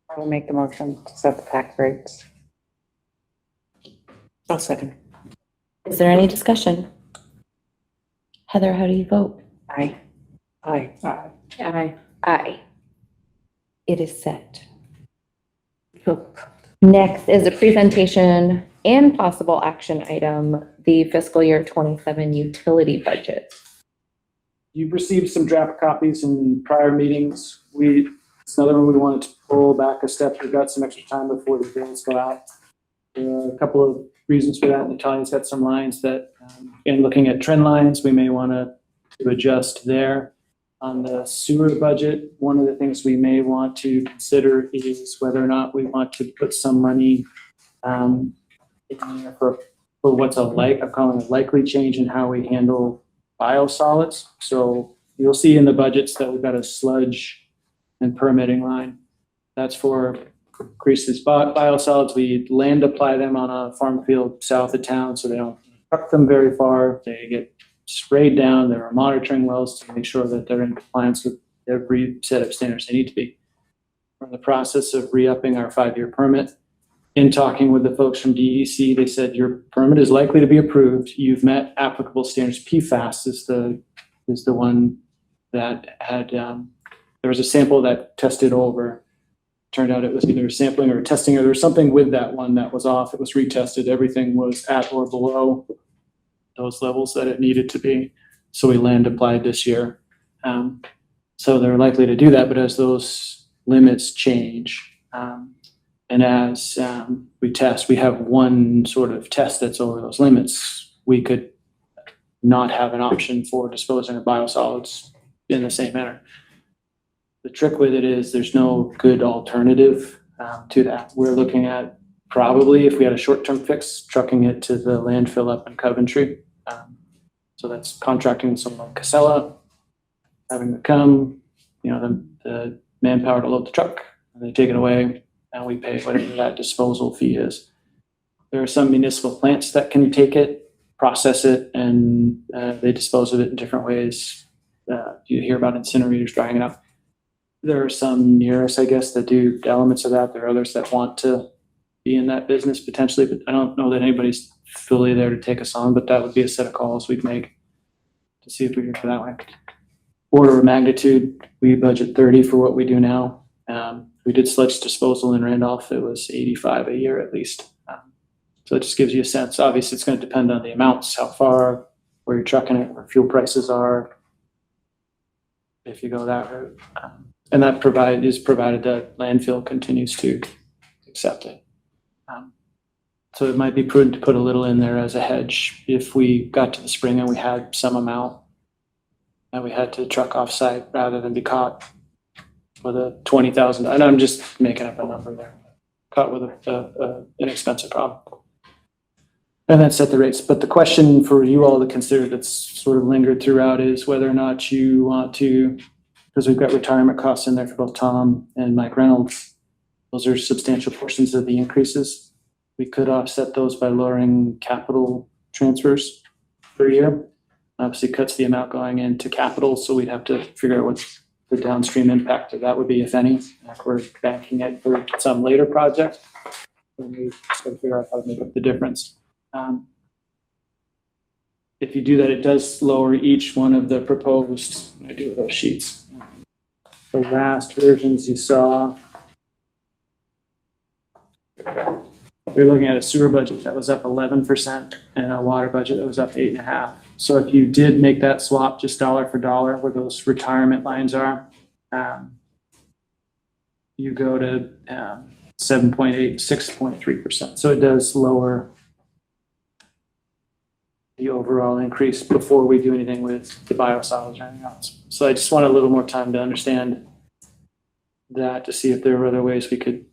I will make the motion to set the tax rates. I'll second. Is there any discussion? Heather, how do you vote? Aye. Aye. Aye. Aye. It is set. Next is a presentation and possible action item, the fiscal year 27 utility budget. You've received some draft copies in prior meetings. It's another one we wanted to pull back a step. We've got some extra time before the bills go out. There are a couple of reasons for that. Natalia's got some lines that, in looking at trend lines, we may want to adjust there. On the sewer budget, one of the things we may want to consider is whether or not we want to put some money in there for what's I'm calling a likely change in how we handle biosolids. So you'll see in the budgets that we've got a sludge and permitting line. That's for increases biosolids. We land apply them on a farm field south of town so they don't truck them very far. They get sprayed down. There are monitoring wells to make sure that they're in compliance with every set of standards they need to be. We're in the process of re-upping our 5-year permit. In talking with the folks from DEC, they said your permit is likely to be approved. You've met applicable standards. PFAS is the one that had there was a sample that tested over. Turned out it was either sampling or testing, or there was something with that one that was off. It was retested. Everything was at or below those levels that it needed to be. So we land applied this year. So they're likely to do that, but as those limits change, and as we test, we have one sort of test that's over those limits, we could not have an option for disposing of biosolids in the same manner. The trick with it is there's no good alternative to that. We're looking at probably, if we had a short-term fix, trucking it to the landfill up in Coventry. So that's contracting with someone like Casella, having them come, the manpower to load the truck, and they take it away, and we pay whatever that disposal fee is. There are some municipal plants that can take it, process it, and they dispose of it in different ways. You hear about incinerators drying it up. There are some near us, I guess, that do elements of that. There are others that want to be in that business potentially, but I don't know that anybody's fully there to take us on, but that would be a set of calls we'd make to see if we could go that way. Order of magnitude, we budget 30 for what we do now. We did sludge disposal in Randolph. It was 85 a year at least. So it just gives you a sense. Obviously, it's going to depend on the amounts, how far, where you're trucking it, where fuel prices are, if you go that route. And that is provided that landfill continues to accept it. So it might be prudent to put a little in there as a hedge if we got to the spring and we had some amount and we had to truck off-site rather than be caught with a $20,000, and I'm just making up a number there, caught with an expensive problem. And then set the rates. But the question for you all to consider that's sort of lingered throughout is whether or not you want to, because we've got retirement costs in there for both Tom and Mike Reynolds. Those are substantial portions of the increases. We could offset those by lowering capital transfers per year. Obviously cuts the amount going into capital, so we'd have to figure out what the downstream impact of that would be, if any. If we're banking it for some later project, then we just got to figure out how to make up the difference. If you do that, it does lower each one of the proposed, I do those sheets. The last versions you saw, we're looking at a sewer budget that was up 11% and a water budget that was up 8.5%. So if you did make that swap just dollar for dollar where those retirement lines are, you go to 7.8, 6.3%. So it does lower the overall increase before we do anything with the biosolids or anything else. So I just want a little more time to understand that, to see if there are other ways we could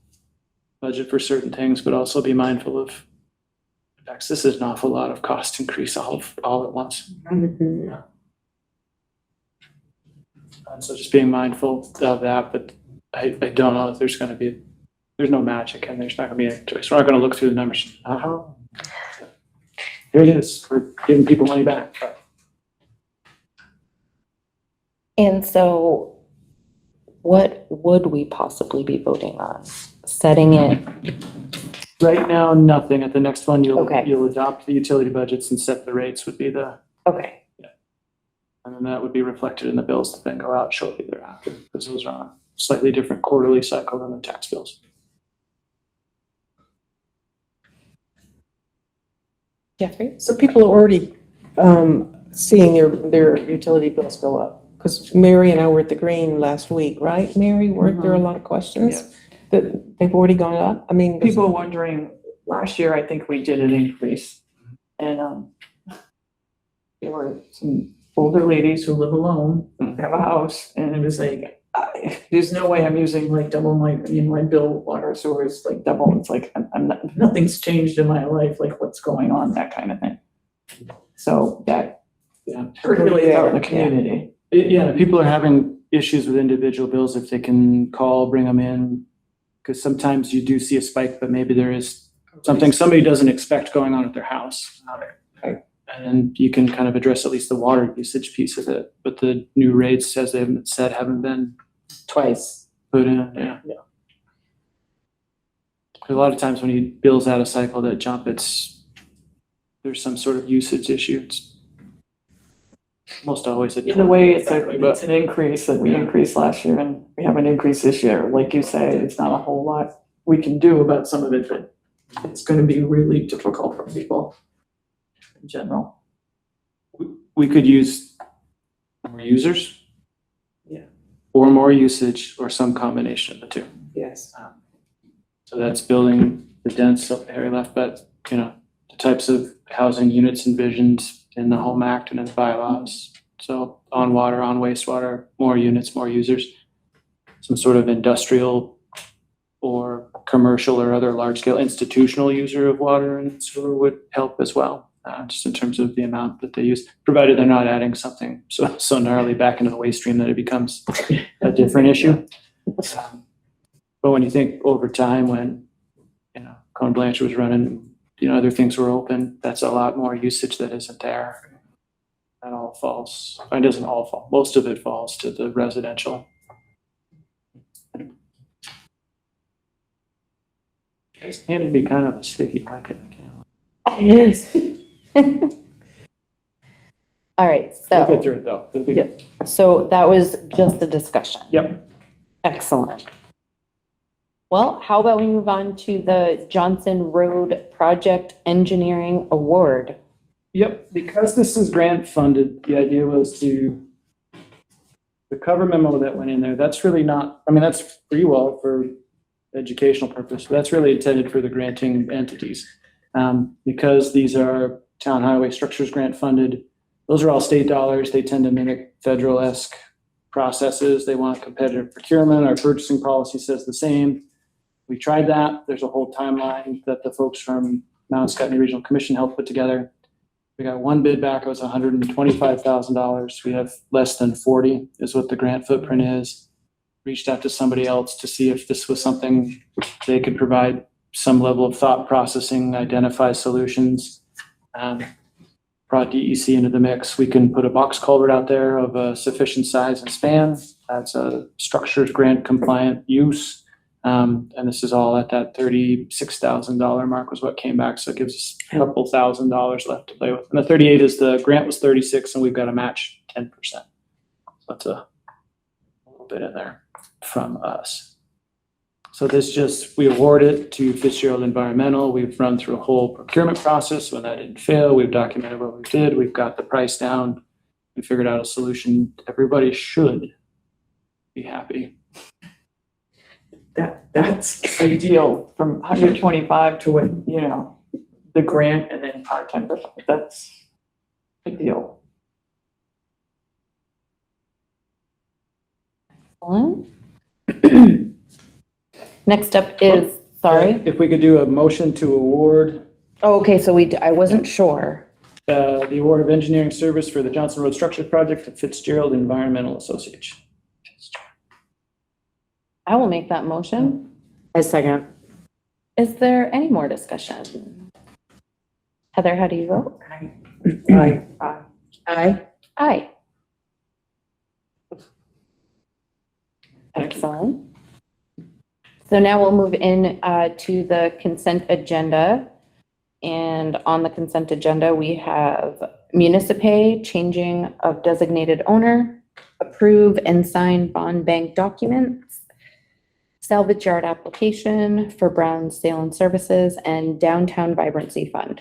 budget for certain things, but also be mindful of the fact this is an awful lot of cost increase all at once. And so just being mindful of that, but I don't know if there's no magic and there's not going to be any choice. We're not going to look through the numbers. Here it is. We're giving people money back. And so what would we possibly be voting on? Setting it? Right now, nothing. At the next one, Okay. you'll adopt the utility budgets and set the rates would be the, Okay. and then that would be reflected in the bills that then go out shortly thereafter, because those are on a slightly different quarterly cycle than the tax bills. Jeffrey? So people are already seeing their utility bills go up. Because Mary and I were at the Green last week, right, Mary? Weren't there a lot of questions that they've already gone up? I mean, People are wondering, last year, I think we did an increase. And there were some older ladies who live alone, have a house, and it was like, there's no way I'm using like double my bill, water, sewer is like double. It's like, I'm not, nothing's changed in my life, like what's going on, that kind of thing. So that percolates out in the community. People are having issues with individual bills if they can call, bring them in, because sometimes you do see a spike, but maybe there is something somebody doesn't expect going on at their house. And you can kind of address at least the water usage piece of it, but the new rates, as they've said, haven't been twice. put in. Yeah. A lot of times when you bills out of cycle that jump, there's some sort of usage issue. Most always. In a way, it's an increase that we increased last year and we have an increase this year. Like you say, it's not a whole lot we can do about some of it, but it's gonna be really difficult for people in general. We could use more users. Yeah. Or more usage, or some combination of the two. Yes. So that's building the dense area left, but, you know, the types of housing units envisioned in the Home Act and in the bylaws. So on water, on wastewater, more units, more users. Some sort of industrial or commercial or other large-scale institutional user of water and sewer would help as well, just in terms of the amount that they use, provided they're not adding something so gnarly back into the waste stream that it becomes a different issue. But when you think over time, when, you know, Cone Blanchard was running, you know, other things were open, that's a lot more usage that isn't there. That all falls, it doesn't all fall, most of it falls to the residential. It's handed me kind of a sticky bucket. Yes. All right, We'll get so, through it though. It'll be good. so that was just a discussion. Yep. Excellent. Well, how about we move on to the Johnson Road Project Engineering Award? Yep, because this is grant funded, the idea was to, the cover memo that went in there, that's really not, I mean, that's for you all for educational purpose, but that's really intended for the granting entities. Because these are town highway structures grant funded, those are all state dollars, they tend to mimic federal-esque processes, they want competitive procurement, our purchasing policy says the same. We tried that, there's a whole timeline that the folks from Mount Scottney Regional Commission helped put together. We got one bid back, it was $125,000. We have less than 40 is what the grant footprint is. Reached out to somebody else to see if this was something they could provide some level of thought processing, identify solutions. Brought DEC into the mix. We can put a box culvert out there of a sufficient size and span. That's a structures grant compliant use. And this is all at that $36,000 mark was what came back. So it gives us a couple $1,000s left to play with. And the 38 is the grant was 36 and we've got to match 10%. So that's a little bit in there from us. So this just, we award it to Fitzgerald Environmental. We've run through a whole procurement process. When that didn't fail, we've documented what we did. We've got the price down. We figured out a solution. Everybody should be happy. That's ideal from 125 to what, you know, the grant and then our 10%. That's ideal. Excellent. Next up is, sorry. If we could do a motion to award Oh, okay, so I wasn't sure. the award of engineering service for the Johnson Road Structure Project to Fitzgerald Environmental Association. I will make that motion. I second. Is there any more discussion? Heather, how do you vote? Aye. Aye. Aye. Excellent. So now we'll move in to the consent agenda. And on the consent agenda, we have Municipay, changing of designated owner, approve and sign bond bank documents, salvage yard application for Brown Sale and Services, and Downtown Vibrancy Fund.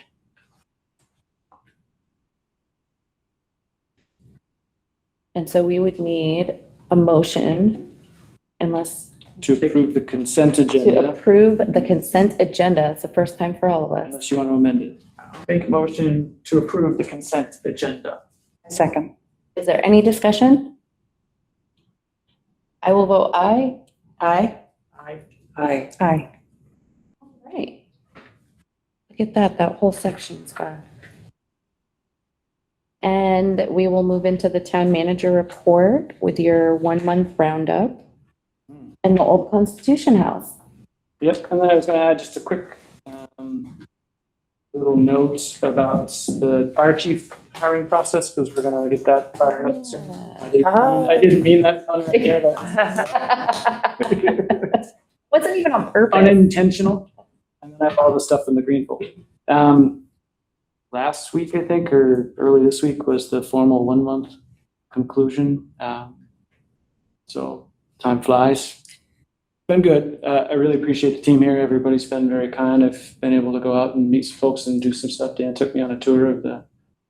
And so we would need a motion, unless To approve the consent to agenda, approve the consent agenda. It's the first time for all of us. unless you want to amend it. Make a motion to approve the consent agenda. Second. Is there any discussion? I will vote aye. Aye. Aye. Aye. All right. Look at that, that whole section's gone. And we will move into the town manager report with your 1-month roundup and the Old Constitution House. Yep, and then I was going to add just a quick little note about the fire chief hiring process, because we're going to get that fired up soon. I didn't mean that pun right there, but Wasn't even on purpose. unintentional. And then I have all the stuff in the green folder. last week, I think, or early this week was the formal 1 month conclusion. So time flies. Been good. I really appreciate the team here. Everybody's been very kind. I've been able to go out and meet some folks and do some stuff. Dan took me on a tour of the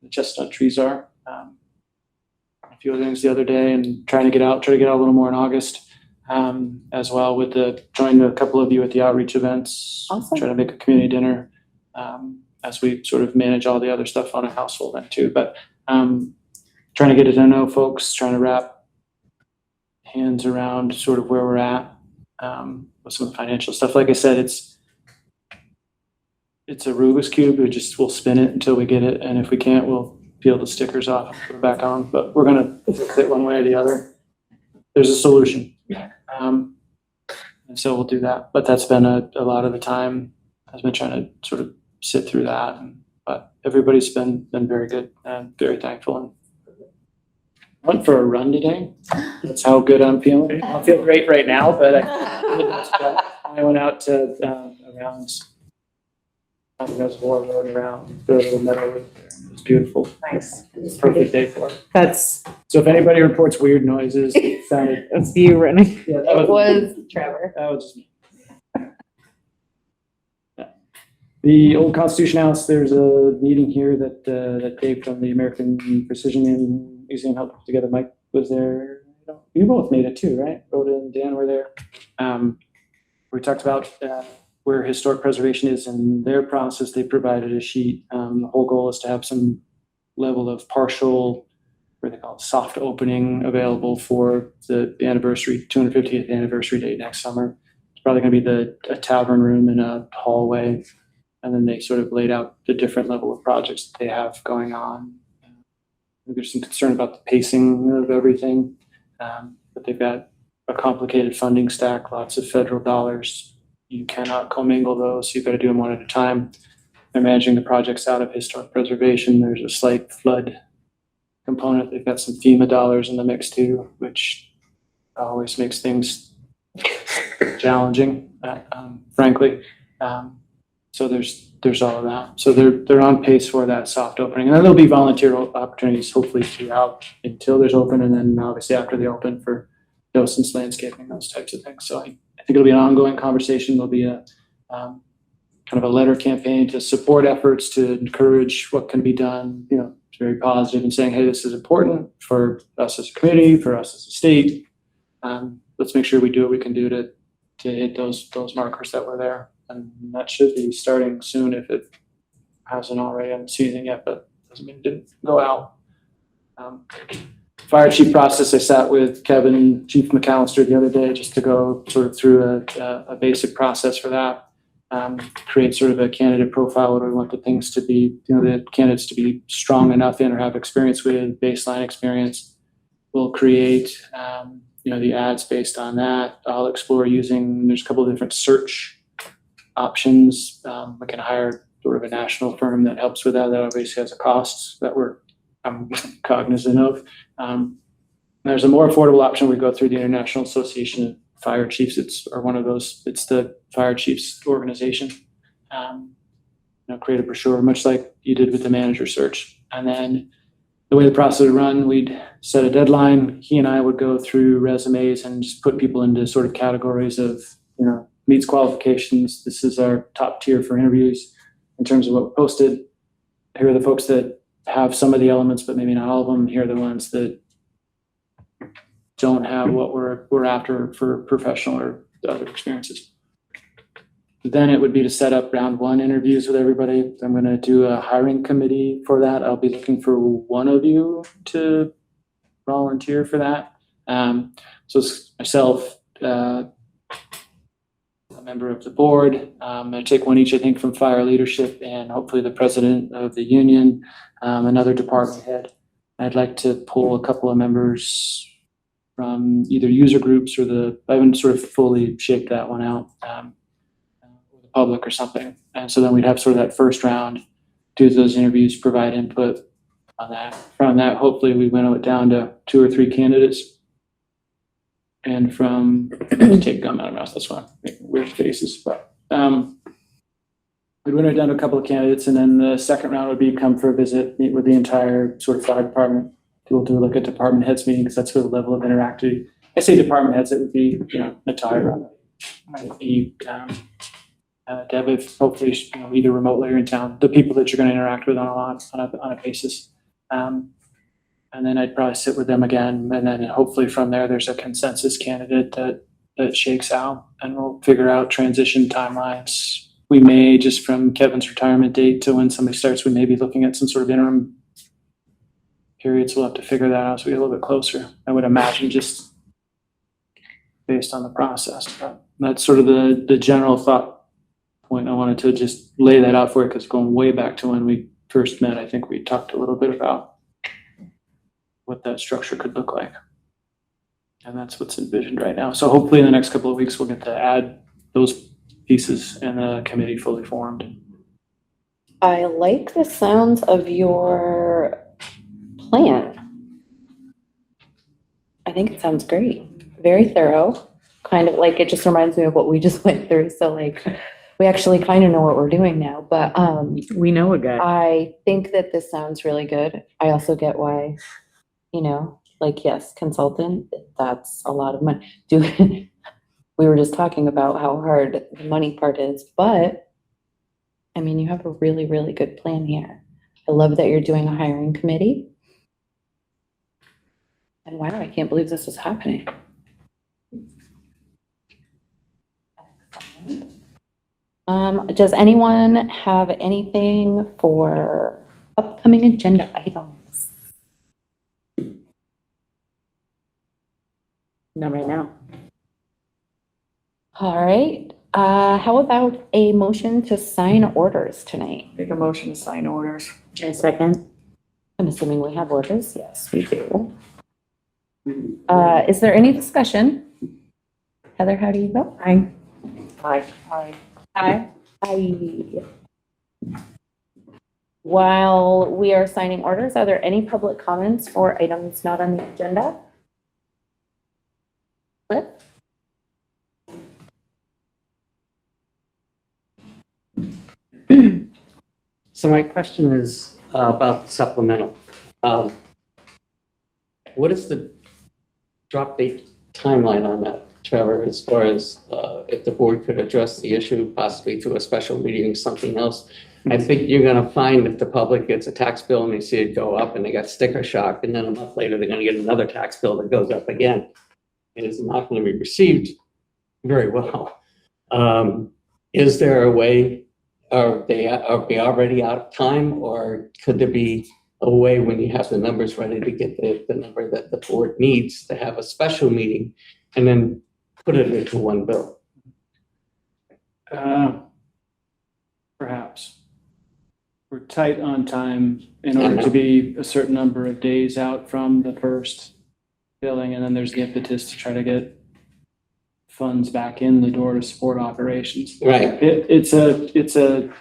chestnut trees are. A few other things the other day, and try to get out a little more in August, as well with join a couple of you at the outreach events. Awesome. Try to make a community dinner, as we sort of manage all the other stuff on a household end too. But trying to get to know folks, trying to wrap hands around sort of where we're at with some financial stuff. Like I said, it's a Rubik's Cube. We'll spin it until we get it, and if we can't, we'll peel the stickers off and put it back on. But we're gonna fix it one way or the other. There's a solution, and so we'll do that. But that's been a lot of the time. I've been trying to sort of sit through that, but everybody's been very good and very thankful. And went for a run today. That's how good I'm feeling. I don't feel great right now, but I went out to around Reservoir Road around the little meadow road there. It was beautiful. Nice. It's a perfect day for it. That's, So if anybody reports weird noises, it sounded. that's you running. Yeah, that Was Trevor. That was just me. Yeah. The Old Constitution House, there's a meeting here that Dave from the American Precision Museum helped put together. Mike was there. You both made it too, right? Rhoda and Dan were there. We talked about where historic preservation is in their process. They provided a sheet. The whole goal is to have some level of partial, what they call it, soft opening available for the anniversary, 250th anniversary date next summer. It's probably going to be a tavern room and a hallway. And then they sort of laid out the different level of projects that they have going on. There's some concern about the pacing of everything, but they've got a complicated funding stack, lots of federal dollars. You cannot commingle those, so you've got to do them one at a time. They're managing the projects out of historic preservation. There's a slight flood component. They've got some FEMA dollars in the mix too, which always makes things challenging, frankly. So there's all of that. So they're on pace for that soft opening. And then there'll be volunteer opportunities hopefully throughout until there's open, and then obviously after they open for docents, landscaping, those types of things. So I think it'll be an ongoing conversation. There'll be a kind of a letter campaign to support efforts to encourage what can be done. It's very positive and saying, hey, this is important for us as a community, for us as a state. Let's make sure we do what we can do to hit those markers that were there. And that should be starting soon if it hasn't already. I haven't seen anything yet, but doesn't mean it didn't go out. Fire chief process, I sat with Kevin, Chief McAllister the other day just to go sort of through a basic process for that. Create sort of a candidate profile. What do we want the things to be, the candidates to be strong enough in or have experience with, baseline experience. We'll create, the ads based on that. I'll explore there's a couple of different search options. We can hire sort of a national firm that helps with that. That obviously has a cost that I'm cognizant of. There's a more affordable option. We go through the International Association of Fire Chiefs. It's the Fire Chiefs organization. Create a brochure, much like you did with the manager search. And then the way the process would run, we'd set a deadline. He and I would go through resumes and just put people into sort of categories of, meets qualifications. This is our top tier for interviews in terms of what we posted. Here are the folks that have some of the elements, but maybe not all of them. Here are the ones that don't have what we're after for professional or other experiences. Then it would be to set up round one interviews with everybody. I'm going to do a hiring committee for that. I'll be looking for one of you to volunteer for that. So it's myself, a member of the board. I'm going to take one each, I think, from fire leadership and hopefully the president of the union, another department head. I'd like to pull a couple of members from either user groups or I haven't sort of fully shaped that one out, the public or something. And so then we'd have sort of that first round, do those interviews, provide input on that. From that, hopefully we winnow it down to 2 or 3 candidates. And from take gum out of my mouth, that's why I'm making weird faces. But we'd winter it down to a couple of candidates, and then the second round would be come for a visit, meet with the entire sort of fire department. We'll do like a department heads meeting, because that's sort of the level of interactivity. I say department heads, it would be, Natalia, you, Deb, if hopefully, either remotely or in town, the people that you're going to interact with on a basis. And then I'd probably sit with them again, and then hopefully from there, there's a consensus candidate that shakes out, and we'll figure out transition timelines. We may, just from Kevin's retirement date to when somebody starts, we may be looking at some sort of interim periods. We'll have to figure that out as we get a little bit closer. I would imagine, just based on the process. But that's sort of the general thought point. I wanted to just lay that out for you, because going way back to when we first met, I think we talked a little bit about what that structure could look like. And that's what's envisioned right now. So hopefully in the next couple of weeks, we'll get to add those pieces and the committee fully formed. I like the sounds of your plan. I think it sounds great. Very thorough. Kind of like, it just reminds me of what we just went through. So like, we actually kind of know what we're doing now, but We know a guy. I think that this sounds really good. I also get why, like, yes, consultant, that's a lot of money. We were just talking about how hard the money part is, but I mean, you have a really, really good plan here. I love that you're doing a hiring committee. And wow, I can't believe this is happening. Does anyone have anything for upcoming agenda items? Not right now. All right, how about a motion to sign orders tonight? Make a motion to sign orders. A second. I'm assuming we have orders. Yes, we do. Is there any discussion? Heather, how do you vote? Aye. Aye. Aye. Aye. Aye. While we are signing orders, are there any public comments for items not on the agenda? Cliff? So my question is about supplemental. What is the drop date timeline on that, Trevor, as far as if the board could address the issue possibly through a special meeting or something else? I think you're going to find if the public gets a tax bill and they see it go up and they got sticker shock, and then a month later they're going to get another tax bill that goes up again. It is not going to be received very well. Is there a way, are we already out of time, or could there be a way when you have the numbers ready to get the number that the board needs to have a special meeting and then put it into one bill? Perhaps. We're tight on time in order to be a certain number of days out from the first billing, and then there's the impetus to try to get funds back in the door to support operations. Right. It's a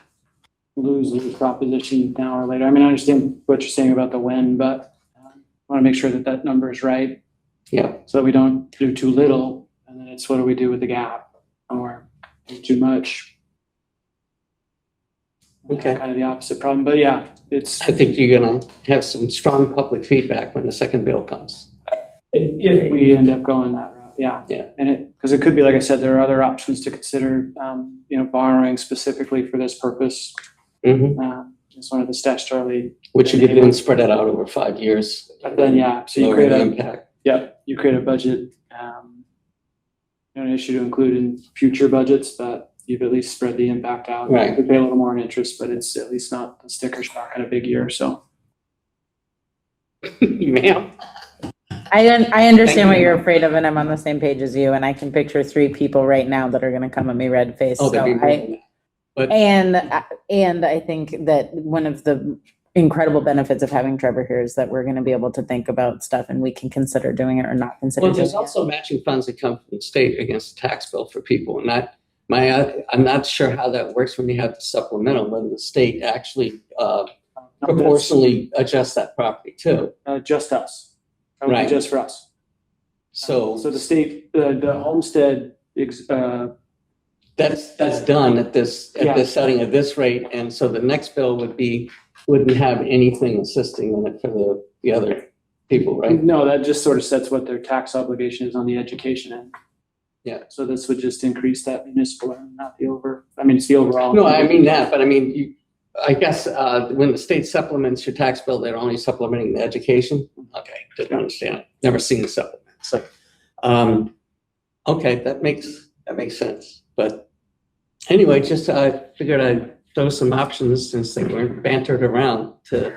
lose-lose proposition now or later. I mean, I understand what you're saying about the when, but I want to make sure that that number is right. Yeah. So that we don't do too little, and then it's what do we do with the gap, or do too much. Okay. Kind of the opposite problem, but yeah, it's. I think you're going to have some strong public feedback when the second bill comes. If we end up going that route, yeah. Yeah. And because it could be, like I said, there are other options to consider, borrowing specifically for this purpose. It's one of the statutorily. Which you could then spread it out over 5 years. But then, yeah, so you Lower create the a, impact. you create a budget, an issue to include in future budgets, but you've at least spread the impact out. Right. You could pay a little more in interest, but it's at least not a sticker shock in a big year, so. Ma'am. I understand Thank what you. you're afraid of, and I'm on the same page as you, and I can picture 3 people right now that are gonna come at me red faced. Oh, that'd be great. But And I think that one of the incredible benefits of having Trevor here is that we're gonna be able to think about stuff and we can consider doing it or not consider well, doing there's it. also matching funds that come from the state against the tax bill for people. And I'm not sure how that works when you have the supplemental, when the state actually proportionally adjusts that property too. Just us. That would be Right. just for us. So So the state, the homestead that's done at this setting at this rate. And so the next bill wouldn't have anything assisting in it for the other people, right? No, that just sort of sets what their tax obligation is on the education end. Yeah. So this would just increase that municipal end, not it's the overall. No, I mean that, but I mean, I guess when the state supplements your tax bill, they're only supplementing the education. Okay, didn't understand it. Never seen the supplement. So, okay, that makes sense. But anyway, just I figured I'd throw some options since they weren't bantered around to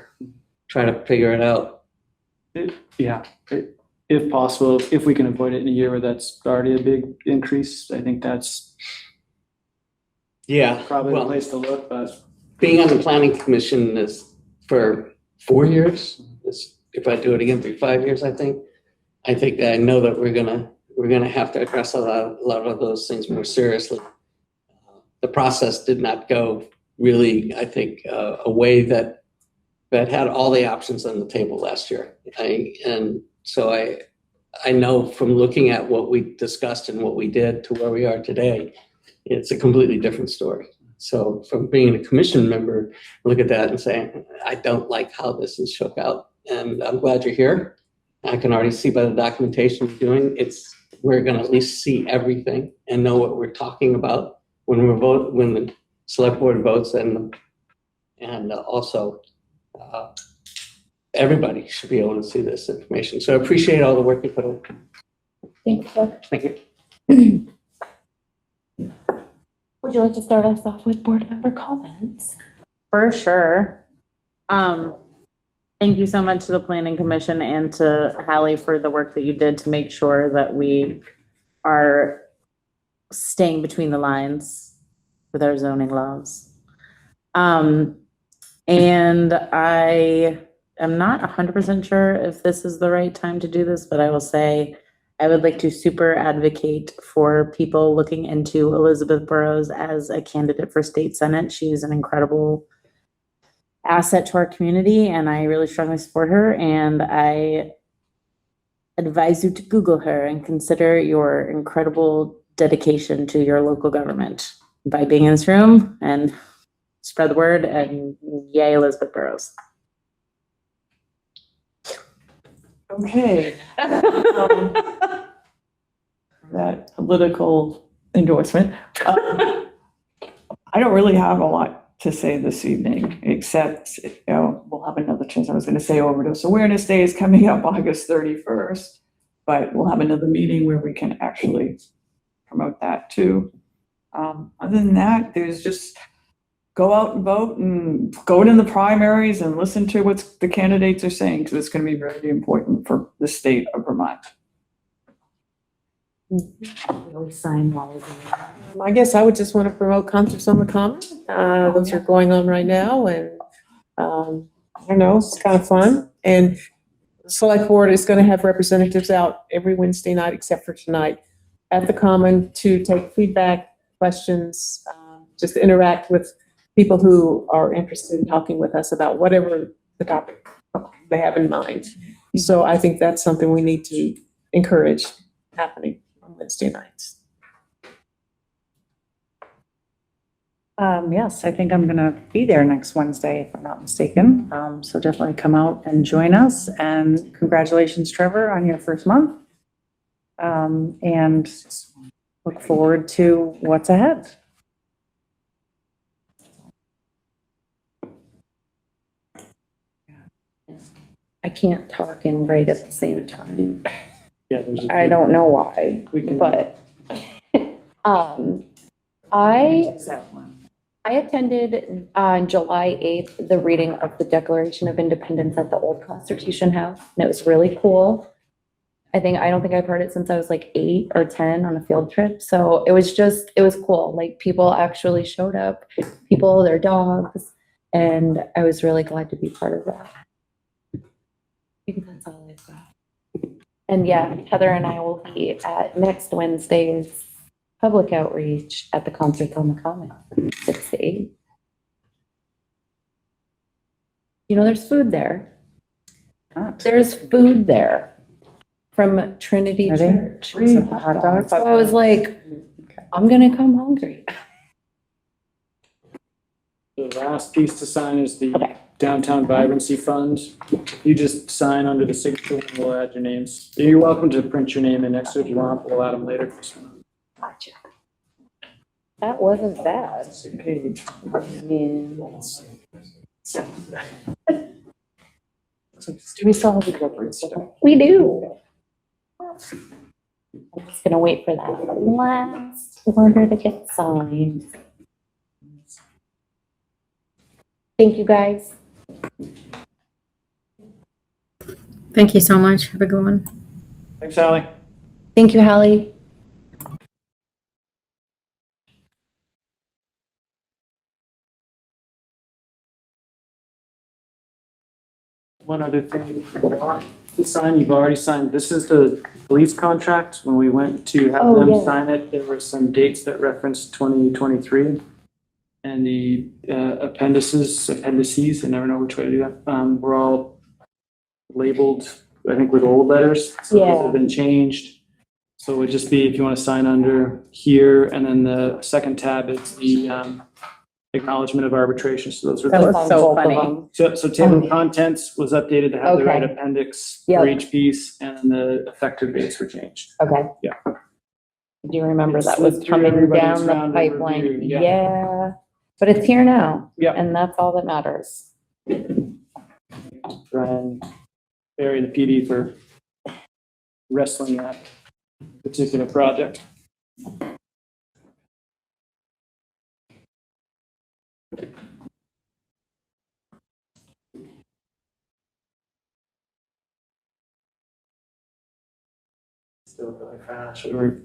try to figure it out. If possible, if we can avoid it in a year where that's already a big increase, I think that's probably the place to look, but. Being on the planning commission is for 4 years. If I do it again for 5 years, I think I know that we're gonna have to address a lot of those things more seriously. The process did not go really, I think, a way that had all the options on the table last year. And so I know from looking at what we discussed and what we did to where we are today, it's a completely different story. So from being a commission member, look at that and say, I don't like how this is shook out. And I'm glad you're here. I can already see by the documentation you're doing, we're going to at least see everything and know what we're talking about when the select board votes, and also everybody should be able to see this information. So I appreciate all the work you put in. Thanks, Doug. Thank you. Would you like to start us off with board member comments? For sure. Thank you so much to the planning commission and to Hallie for the work that you did to make sure that we are staying between the lines with our zoning laws. And I am not 100% sure if this is the right time to do this, but I will say I would like to super advocate for people looking into Elizabeth Burrows as a candidate for state senate. She's an incredible asset to our community, and I really strongly support her. And I advise you to Google her and consider your incredible dedication to your local government by being in this room, and spread the word. And yay, Elizabeth Burrows. Okay. That political endorsement. I don't really have a lot to say this evening, except, we'll have another chance. I was going to say Overdose Awareness Day is coming up August 31st, but we'll have another meeting where we can actually promote that too. Other than that, there's just go out and vote and go in the primaries and listen to what the candidates are saying, because it's going to be very important for the state of Vermont. I guess I would just want to promote concerts on the common. Those are going on right now, and I don't know, it's kind of fun. And the select board is going to have representatives out every Wednesday night, except for tonight, at the common to take feedback, questions, just interact with people who are interested in talking with us about whatever the topic they have in mind. So I think that's something we need to encourage happening on Wednesday nights. Yes, I think I'm going to be there next Wednesday, if I'm not mistaken. So definitely come out and join us. And congratulations, Trevor, on your first month. And look forward to what's ahead. I can't talk and write at the same time. Yeah, I don't know why, We can- but I attended on July 8th, the reading of the Declaration of Independence at the Old Constitution House, and it was really cool. I don't think I've heard it since I was like 8 or 10 on a field trip. So it was cool. Like, people actually showed up, people, their dogs, and I was really glad to be part of that. I think that's all I've got. And yeah, Heather and I will be at next Wednesday's public outreach at the Concerts on the Common, 6 to 8. There's food there. There's food there from Trinity Are they? Church. Some hot dogs? So I was like, I'm gonna come hungry. The last piece to sign is the Okay. Downtown Vibrancy Fund. You just sign under the signature, and we'll add your names. You're welcome to print your name in next to it if you want, we'll add them later. Gotcha. That wasn't bad. Do we still have the corporate stuff? We do. I'm just gonna wait for that last order to get signed. Thank you, guys. Thank you so much. Have a good one. Thanks, Ally. Thank you, Hallie. One other thing to sign, you've already signed, this is the police contract. When we went to have Oh, them yeah. sign it, there were some dates that referenced 2023. And the appendices, I never know which way to do that, were all labeled, I think with old letters. So those Yeah. have been changed. So it would just be, if you want to sign under here, and then the second tab is the acknowledgement of arbitration. So those were That the was so funny. so table of contents was updated to have the right Okay. appendix Yep. for each piece, and the effective dates were changed. Okay. Yeah. Do you remember It that slid was through coming everybody's down the round of pipeline? review, yeah. Yeah, but it's here now. Yeah. And that's all that matters. Try and bury the PD for wrestling that particular project. Still really fast. We were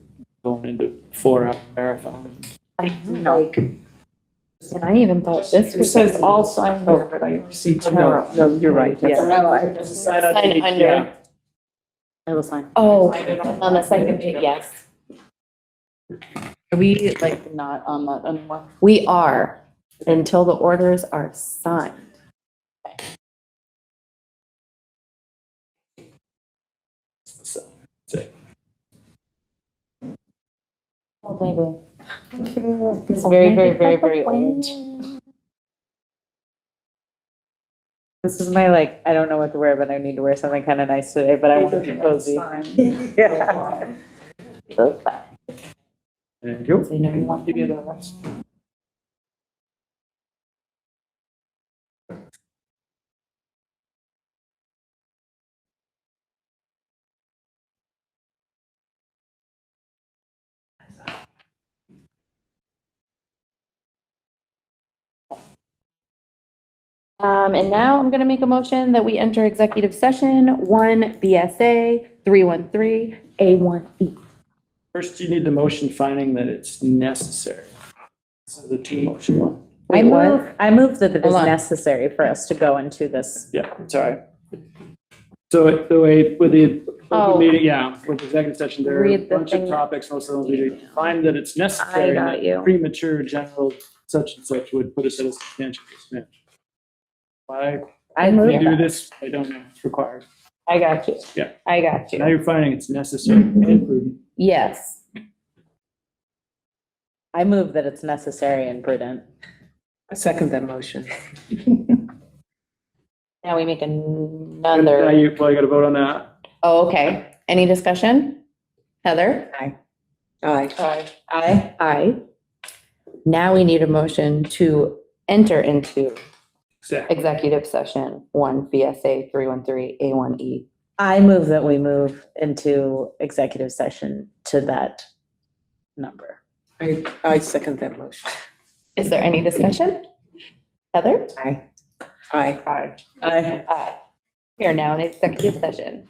going into 4-hour marathon. I know. And I even thought this was all signed over, but I see tomorrow. No, you're right. Yeah. Sign under. yeah. I will sign. Oh, on the second page, yes. Are we like not on that anymore? We are, until the orders are signed. So, that's it. Oh, baby. It's very, very, very, very old. This is my like, I don't know what to wear, but I need to wear something kind of nice today, but I want to be cozy. Yeah. Thank you. So you know you want to do that. And now I'm going to make a motion that we enter executive session 1 BSA 313A1E. First, you need the motion finding that it's necessary. So the two motion one. I move that it is Hold on. necessary for us to go into this. Yeah, sorry. So the way with the Oh. open meeting, yeah, with executive session, there are a Read the bunch of thing. topics, most of them we find that it's necessary. I got and that you. Premature general such and such would put us at a substantial disadvantage. Why I we move do that. this, I don't know, it's required. I got you. Yeah. I got Now you. you're finding it's necessary and prudent. Yes. I move that it's necessary and prudent. I second that motion. Now we make Now another. you gotta vote on that. Oh, okay. Any discussion? Heather? Aye. Aye. Aye. Now we need a motion to enter into Exactly. executive session 1 VSA 313A1E. I move that we move into executive session to that number. I second that motion. Is there any discussion? Heather? Aye. Aye. Aye. We are now in executive session.